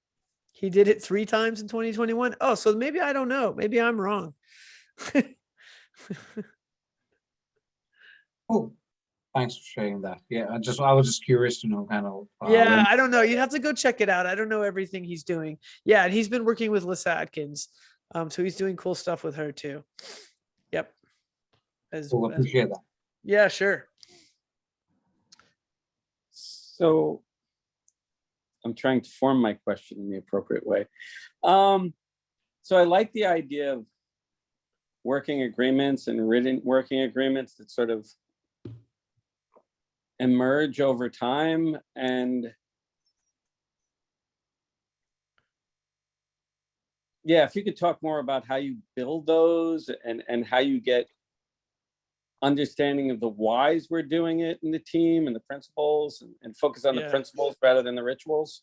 He did it 3 times in 2021. Oh, so maybe I don't know. Maybe I'm wrong. Oh, thanks for sharing that. Yeah, I was just curious to know kind of. Yeah, I don't know. You'd have to go check it out. I don't know everything he's doing. Yeah, and he's been working with Lissa Atkins. So he's doing cool stuff with her too. Yep. We'll appreciate that. Yeah, sure. So I'm trying to form my question in the appropriate way. So I like the idea of working agreements and written working agreements that sort of emerge over time. And yeah, if you could talk more about how you build those and how you get understanding of the whys we're doing it in the team and the principles and focus on the principles rather than the rituals.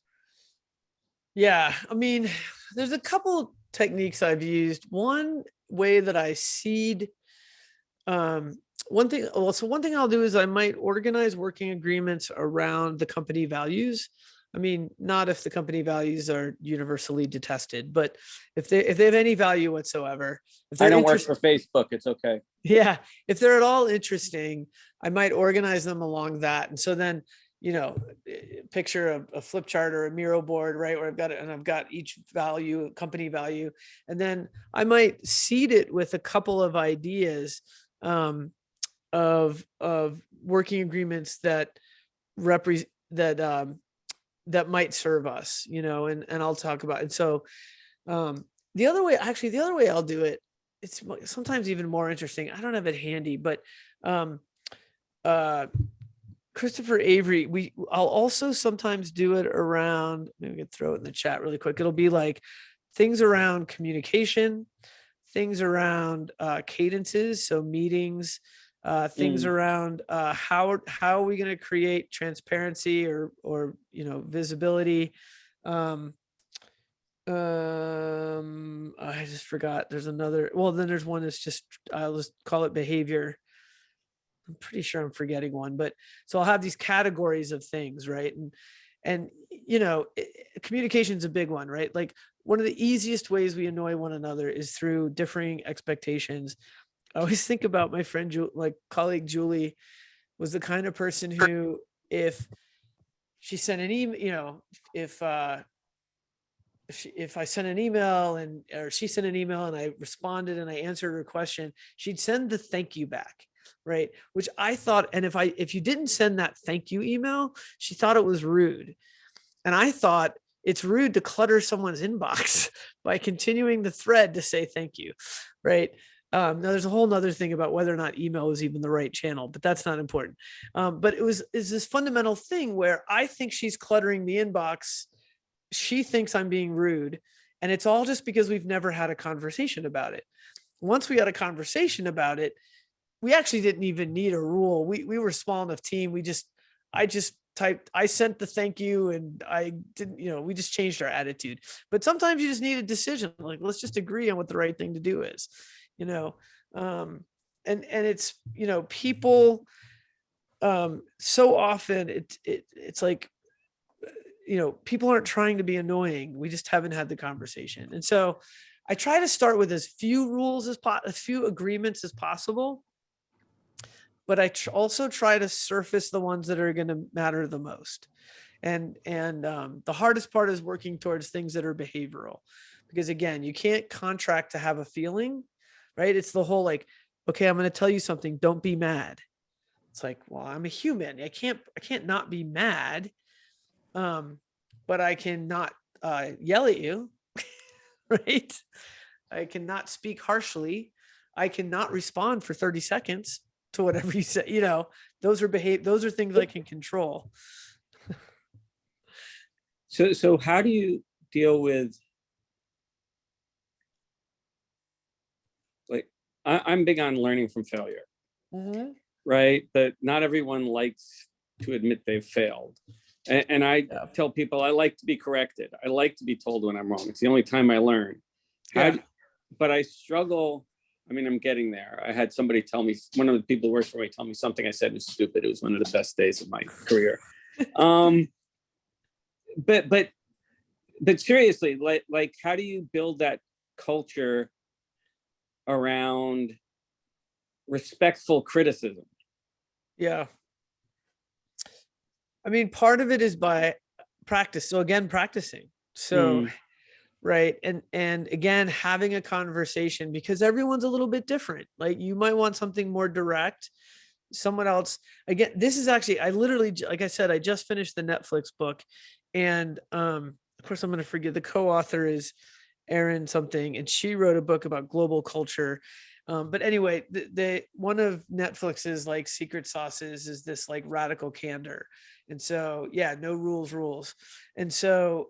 Yeah, I mean, there's a couple techniques I've used. One way that I seed, one thing I'll do is I might organize working agreements around the company values. I mean, not if the company values are universally detested, but if they have any value whatsoever. If I don't work for Facebook, it's okay. Yeah, if they're at all interesting, I might organize them along that. And so then, picture a flip chart or a Miro board, right, where I've got each value, company value, and then I might seed it with a couple of ideas of working agreements that represent that might serve us, and I'll talk about it. So the other way I'll do it, it's sometimes even more interesting. I don't have it handy, but Christopher Avery, I'll also sometimes do it around, maybe we could throw it in the chat really quick. It'll be like things around communication, things around cadences, so meetings, things around how are we going to create transparency or visibility. I just forgot. There's another. Well, then there's one that's just, I'll just call it behavior. I'm pretty sure I'm forgetting one, but so I'll have these categories of things, right? And communication is a big one, right? Like one of the easiest ways we annoy one another is through differing expectations. I always think about my friend, colleague Julie, was the kind of person who, if she sent an email, if I sent an email or she sent an email and I responded and I answered her question, she'd send the thank you back. right? Which I thought, and if you didn't send that thank you email, she thought it was rude. And I thought it's rude to clutter someone's inbox by continuing the thread to say thank you, right? Now there's a whole nother thing about whether or not email is even the right channel, but that's not important. But is this fundamental thing where I think she's cluttering the inbox. She thinks I'm being rude. And it's all just because we've never had a conversation about it. Once we had a conversation about it, we actually didn't even need a rule. We were a small enough team. I just typed, I sent the thank you, and I didn't, we just changed our attitude. But sometimes you just need a decision. Like, let's just agree on what the right thing to do is, and it's, people, so often it's like, people aren't trying to be annoying. We just haven't had the conversation. And so I try to start with as few rules as as few agreements as possible. But I also try to surface the ones that are going to matter the most. And the hardest part is working towards things that are behavioral, because again, you can't contract to have a feeling, right? It's the whole like, okay, I'm going to tell you something. Don't be mad. It's like, well, I'm a human. I can't not be mad. But I cannot yell at you, right? I cannot speak harshly. I cannot respond for 30 seconds to whatever you say. Those are things I can control. So how do you deal with, like, I'm big on learning from failure, right? But not everyone likes to admit they've failed. And I tell people I like to be corrected. I like to be told when I'm wrong. It's the only time I learn. But I struggle. I mean, I'm getting there. I had somebody tell me, one of the people who works for me, tell me something I said was stupid. It was one of the best days of my career. But seriously, like, how do you build that culture around respectful criticism? Yeah. I mean, part of it is by practice. So again, practicing. So, right. And again, having a conversation, because everyone's a little bit different. Like, you might want something more direct. Someone else, again, this is actually, I literally, like I said, I just finished the Netflix book, and of course I'm going to forget, the co-author is Erin something, and she wrote a book about global culture. But anyway, one of Netflix's like secret sauces is this like radical candor. And so, yeah, no rules. And so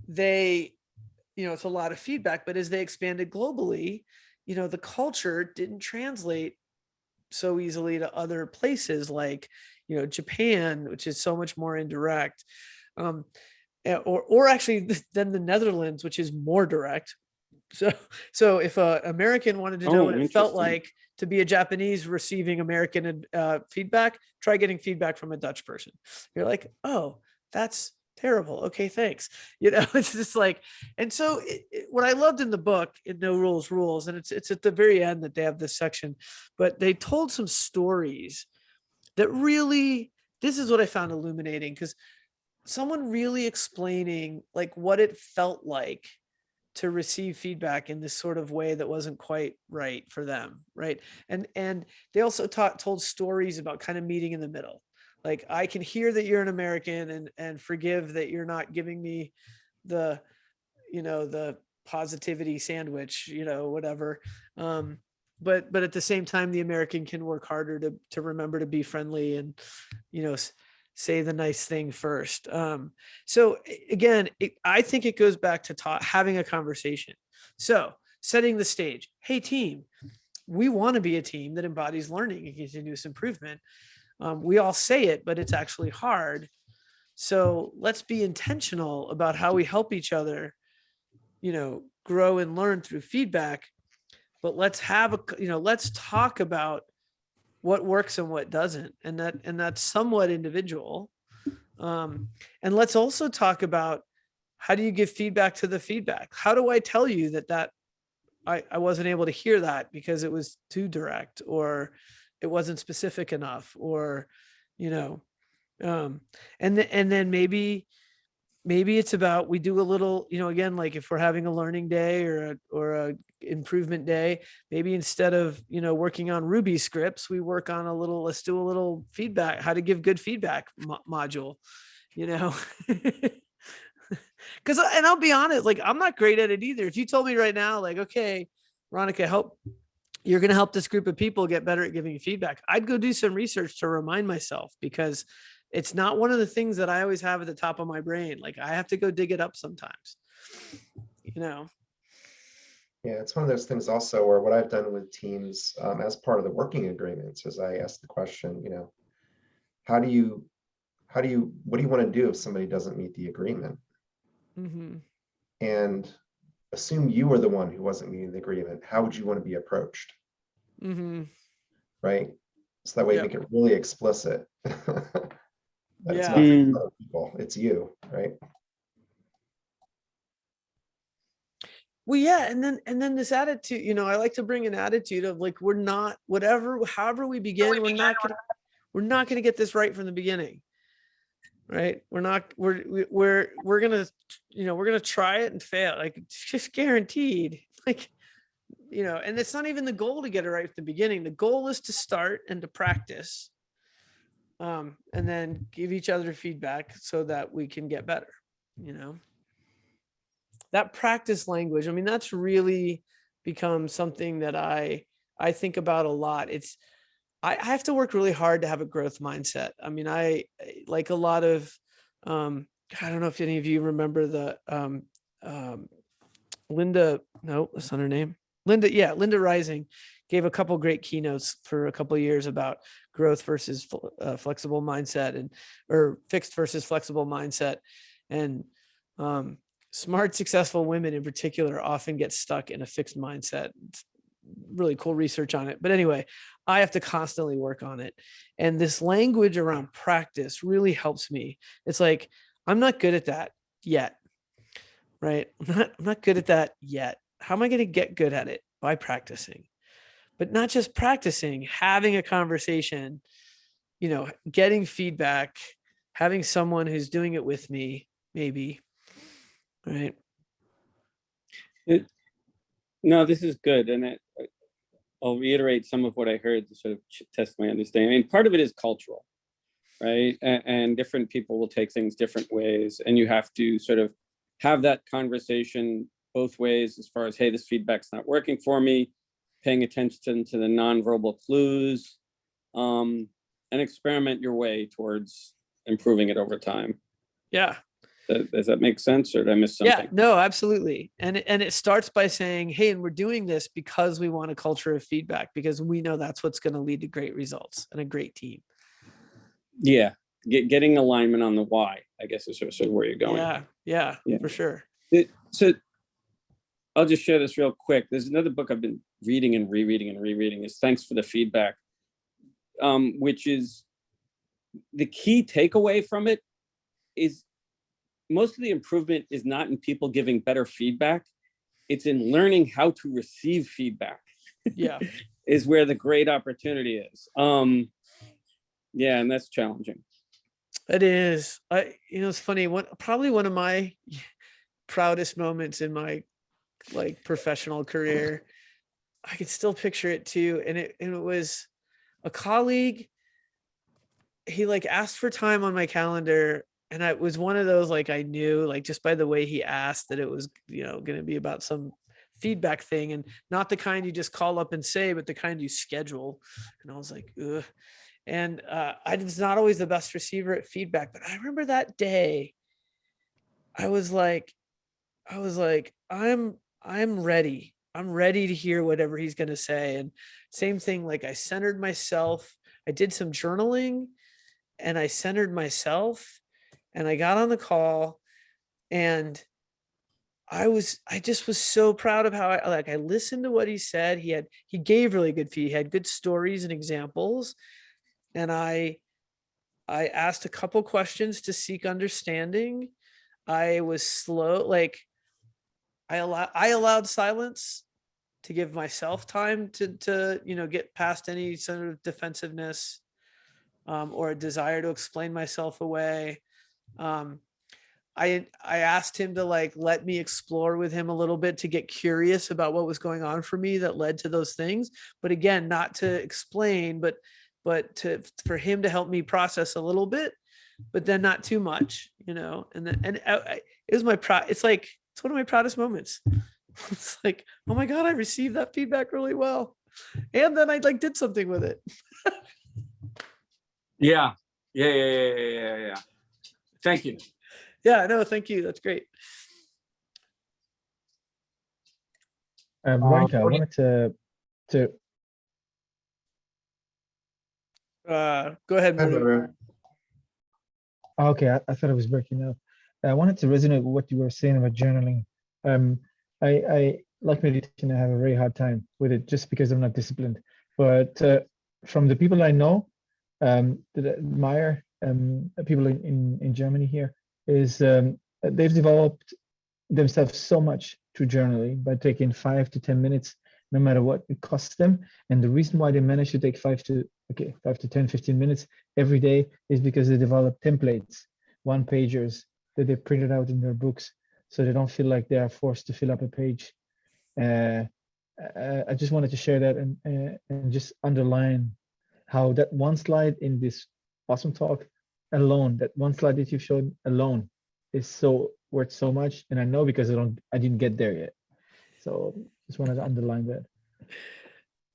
they, it's a lot of feedback, but as they expanded globally, the culture didn't translate so easily to other places like, Japan, which is so much more indirect, or actually then the Netherlands, which is more direct. So if an American wanted to know what it felt like to be a Japanese receiving American feedback, try getting feedback from a Dutch person. You're like, oh, that's terrible. Okay, thanks. It's just like, and so what I loved in the book, in No Rules, and it's at the very end that they have this section, but they told some stories that really, this is what I found illuminating, because someone really explaining like what it felt like to receive feedback in this sort of way that wasn't quite right for them, right? And they also told stories about kind of meeting in the middle. Like, I can hear that you're an American and forgive that you're not giving me the, the positivity sandwich, whatever. But at the same time, the American can work harder to remember to be friendly and, say the nice thing first. So again, I think it goes back to having a conversation. So setting the stage. Hey, team, we want to be a team that embodies learning and continuous improvement. We all say it, but it's actually hard. So let's be intentional about how we help each other, grow and learn through feedback. But let's let's talk about what works and what doesn't, and that's somewhat individual. And let's also talk about, how do you give feedback to the feedback? How do I tell you that I wasn't able to hear that because it was too direct, or it wasn't specific enough, or and then maybe maybe it's about, we do a little, again, like if we're having a learning day or a improvement day, maybe instead of, working on Ruby scripts, we work on let's do a little feedback, how to give good feedback module, Because, and I'll be honest, like, I'm not great at it either. If you told me right now, like, okay, Ronica, you're going to help this group of people get better at giving feedback, I'd go do some research to remind myself, because it's not one of the things that I always have at the top of my brain. Like, I have to go dig it up sometimes, Yeah, it's one of those things also where what I've done with teams as part of the working agreements is I ask the question, what do you want to do if somebody doesn't meet the agreement? Mm-hmm. And assume you were the one who wasn't meeting the agreement. How would you want to be approached? Mm-hmm. Right? So that way, Yep. make it really explicit. That it's Yeah. not other people, it's you, right? Well, yeah. And then this attitude, I like to bring an attitude of like, we're not, however we begin, we're not going to get this right from the beginning. Right. We're going to try it and fail. Like, it's just guaranteed. Like, and it's not even the goal to get it right at the beginning. The goal is to start and to practice. And then give each other feedback so that we can get better, that practice language. I mean, that's really become something that I think about a lot. I have to work really hard to have a growth mindset. I mean, I like a lot of, I don't know if any of you remember the Linda, no, that's not her name. Linda Rising gave a couple great keynotes for a couple of years about growth versus flexible mindset or fixed versus flexible mindset. And smart, successful women in particular often get stuck in a fixed mindset. It's really cool research on it. But anyway, I have to constantly work on it. And this language around practice really helps me. It's like, I'm not good at that yet. Right? I'm not good at that yet. How am I going to get good at it? By practicing. But not just practicing, having a conversation, getting feedback, having someone who's doing it with me, maybe. Right. No, this is good. And I'll reiterate some of what I heard to sort of test my understanding. I mean, part of it is cultural, right? And different people will take things different ways. And you have to sort of have that conversation both ways as far as, hey, this feedback's not working for me, paying attention to the nonverbal clues, and experiment your way towards improving it over time. Yeah. Does that make sense, or did I miss something? Yeah, no, absolutely. And it starts by saying, hey, and we're doing this because we want a culture of feedback, because we know that's what's going to lead to great results and a great team. Yeah. Getting alignment on the why, I guess, is sort of where you're going. Yeah, for sure. So I'll just share this real quick. There's another book I've been reading and rereading is Thanks for the Feedback, which is the key takeaway from it is most of the improvement is not in people giving better feedback. It's in learning how to receive feedback. Yeah. Is where the great opportunity is. Yeah, and that's challenging. It is. It's funny. Probably one of my proudest moments in my professional career, I could still picture it too. And it was a colleague. He asked for time on my calendar, and it was one of those, I knew, just by the way he asked, that it was, going to be about some feedback thing, and not the kind you just call up and say, but the kind you schedule. And I was like, ugh. And I was not always the best receiver at feedback, but I remember that day, I was like, I'm ready. I'm ready to hear whatever he's going to say. And same thing, I centered myself. I did some journaling and I centered myself, and I got on the call, and I just was so proud of how I listened to what he said. He gave really good feedback. He had good stories and examples. And I asked a couple questions to seek understanding. I was slow. I allowed silence to give myself time to get past any sort of defensiveness or a desire to explain myself away. I asked him to like let me explore with him a little bit to get curious about what was going on for me that led to those things. But again, not to explain, but for him to help me process a little bit, but then not too much, you know. And then it was it's like it's one of my proudest moments. It's like, oh my God, I received that feedback really well. And then I like did something with it. Yeah. Yeah. Thank you. Yeah, no, thank you. That's great. Ronica, I wanted to Go ahead, Hi, Madhu. Maru. okay, I thought I was breaking up. I wanted to resonate with what you were saying about journaling. I like meditation. I have a very hard time with it just because I'm not disciplined. But from the people I know that I admire, people in Germany here, is they've developed themselves so much through journaling by taking 5 to 10 minutes, no matter what it costs them. And the reason why they manage to take 5 to 10, 15 minutes every day is because they develop templates, one pagers that they printed out in their books, so they don't feel like they are forced to fill up a page. I just wanted to share that and just underline how that one slide in this awesome talk alone, that one slide that you showed alone, is so worth so much. And I know because I didn't get there yet. So just wanted to underline that.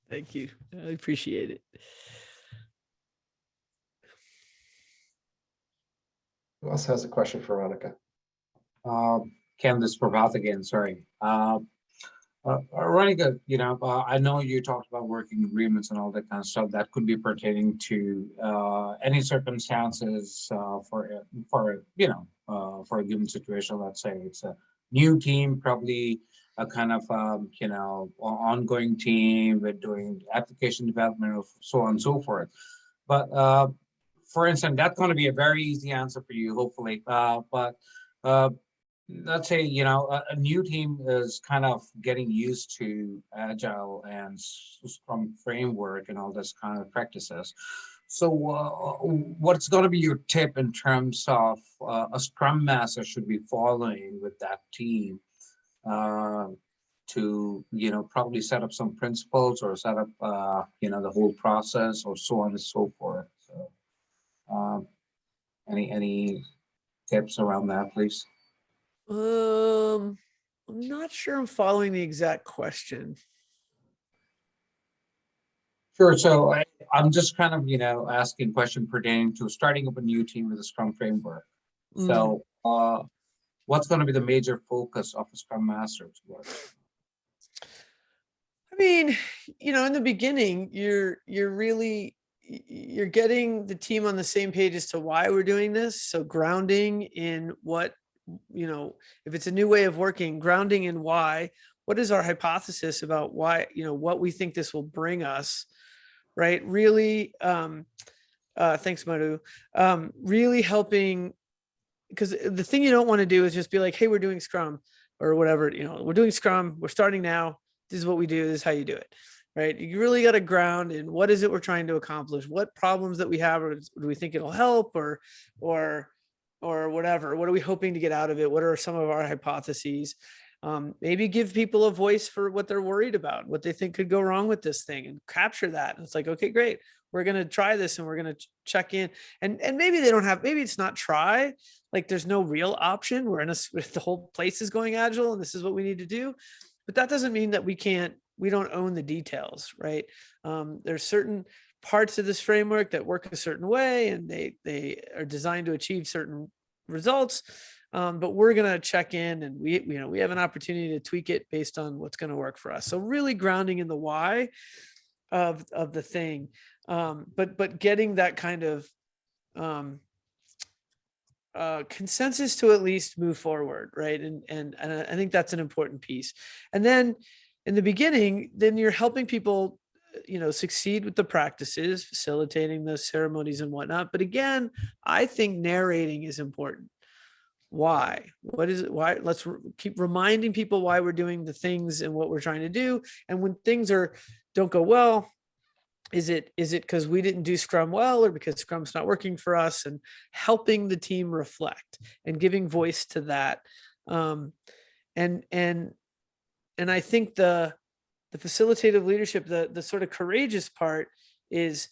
Thank you. I appreciate it. Who else has a question for Ronica? Ken, this is Prabhat again, sorry. Ronica, I know you talked about working agreements and all that kind of stuff that could be pertaining to any circumstances for a given situation. Let's say it's a new team, probably a kind of ongoing team with doing application development, or so on and so forth. But for instance, that's going to be a very easy answer for you, hopefully. But let's say, a new team is kind of getting used to Agile and Scrum framework and all this kind of practices. So what's going to be your tip in terms of a Scrum Master should be following with that team to, probably set up some principles or set up, the whole process or so on and so forth. So any tips around that, please? I'm not sure I'm following the exact question. Sure. So I'm just kind of, asking a question pertaining to starting up a new team with a Scrum framework. So what's going to be the major focus of a Scrum Master work? I mean, in the beginning, you're getting the team on the same page as to why we're doing this. So grounding in what, if it's a new way of working, grounding in why, what is our hypothesis about why, what we think this will bring us, right? Really, thanks, Madhu. Really helping, because the thing you don't want to do is just be like, hey, we're doing Scrum or whatever, we're doing Scrum, we're starting now. This is what we do. This is how you do it, right? You really got to ground in what is it we're trying to accomplish? What problems that we have, or do we think it'll help, or whatever? What are we hoping to get out of it? What are some of our hypotheses? Maybe give people a voice for what they're worried about, what they think could go wrong with this thing, and capture that. And it's like, okay, great. We're going to try this and we're going to check in. And maybe they don't have, maybe it's not try, like there's no real option. We're in the whole place is going Agile and this is what we need to do. But that doesn't mean that we don't own the details, right? There's certain parts of this framework that work a certain way and they are designed to achieve certain results. But we're going to check in and we have an opportunity to tweak it based on what's going to work for us. So really grounding in the why of the thing. But getting that kind of consensus to at least move forward, right? And I think that's an important piece. And then in the beginning, then you're helping people, succeed with the practices, facilitating the ceremonies and whatnot. But again, I think narrating is important. Why? What is it? Why? Let's keep reminding people why we're doing the things and what we're trying to do. And when things don't go well, is it because we didn't do Scrum well, or because Scrum's not working for us, and helping the team reflect and giving voice to that. And I think the facilitative leadership, the sort of courageous part is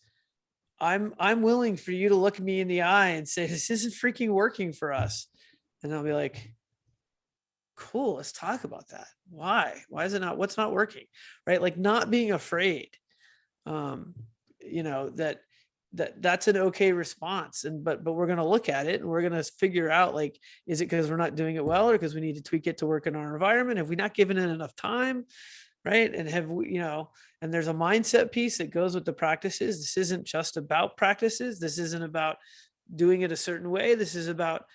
I'm willing for you to look me in the eye and say, this isn't freaking working for us. And I'll be like, cool, let's talk about that. Why is it not, what's not working? Right. Like, not being afraid, you know, that's an okay response. And, but we're going to look at it and we're going to figure out, like, is it because we're not doing it well, or because we need to tweak it to work in our environment? Have we not given it enough time? Right. And have we, you know, and there's a mindset piece that goes with the practices. This isn't just about practices. This isn't about doing it a certain way. This is about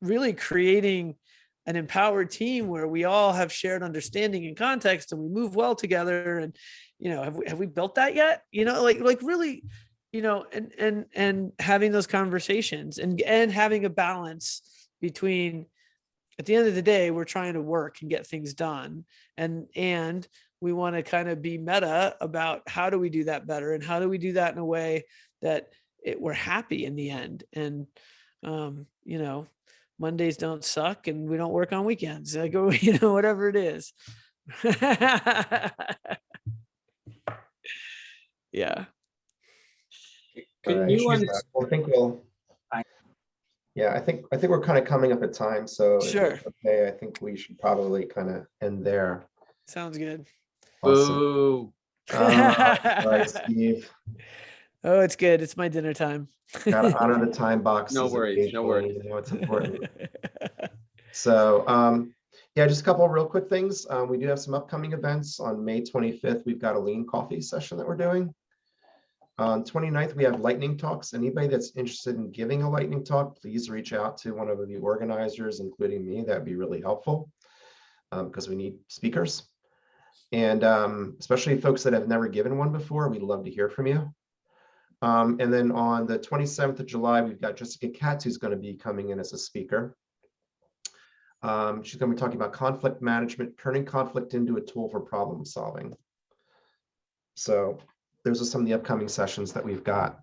really creating an empowered team where we all have shared understanding and context, and we move well together. And, you know, have we built that yet? You know, like really, you know, and having those conversations and having a balance between, at the end of the day, we're trying to work and get things done. And we want to kind of be meta about how do we do that better, and how do we do that in a way that we're happy in the end. And, you know, Mondays don't suck, and we don't work on weekends. Like, you know, whatever it is. Yeah. Can Right. you, I think yeah, I think we're kind of coming up at time. So if Sure. it's okay, I think we should probably kind of end there. Sounds good. Awesome. boo. Sorry, Steve. Oh, it's good. It's my dinner time. Gotta honor the time boxes. No worries, no worries. occasionally, you know, it's important. So, yeah, just a couple of real quick things. We do have some upcoming events. On May 25th, we've got a lean coffee session that we're doing. On 29th, we have lightning talks. Anybody that's interested in giving a lightning talk, please reach out to one of the organizers, including me. That'd be really helpful, because we need speakers. And especially folks that have never given one before, we'd love to hear from you. And then on the 27th of July, we've got Jessica Katz, who's going to be coming in as a speaker. She's going to be talking about conflict management, turning conflict into a tool for problem solving. So those are some of the upcoming sessions that we've got.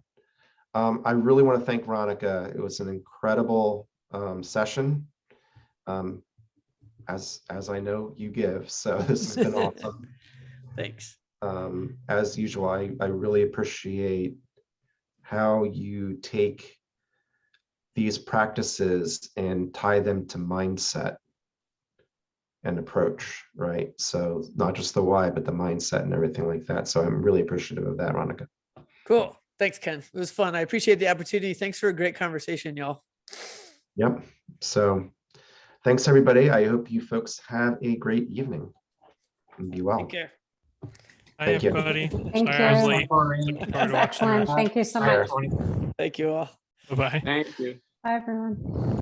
I really want to thank Ronica. It was an incredible session, as I know you give. So this has been awesome. Thanks. As usual, I really appreciate how you take these practices and tie them to mindset and approach, right? So not just the why, but the mindset and everything like that. So I'm really appreciative of that, Ronica. Cool. Thanks, Ken. It was fun. I appreciate the opportunity. Thanks for a great conversation, y'all. Yep. So thanks, everybody. I hope you folks have a great evening and be well. Take care. Hi, Thank you. everybody. Thank Sorry I was you. late. Looking That forward was to watching excellent. Thank you so Bye. much. Thank you all. Bye-bye. Thank you. Bye, everyone.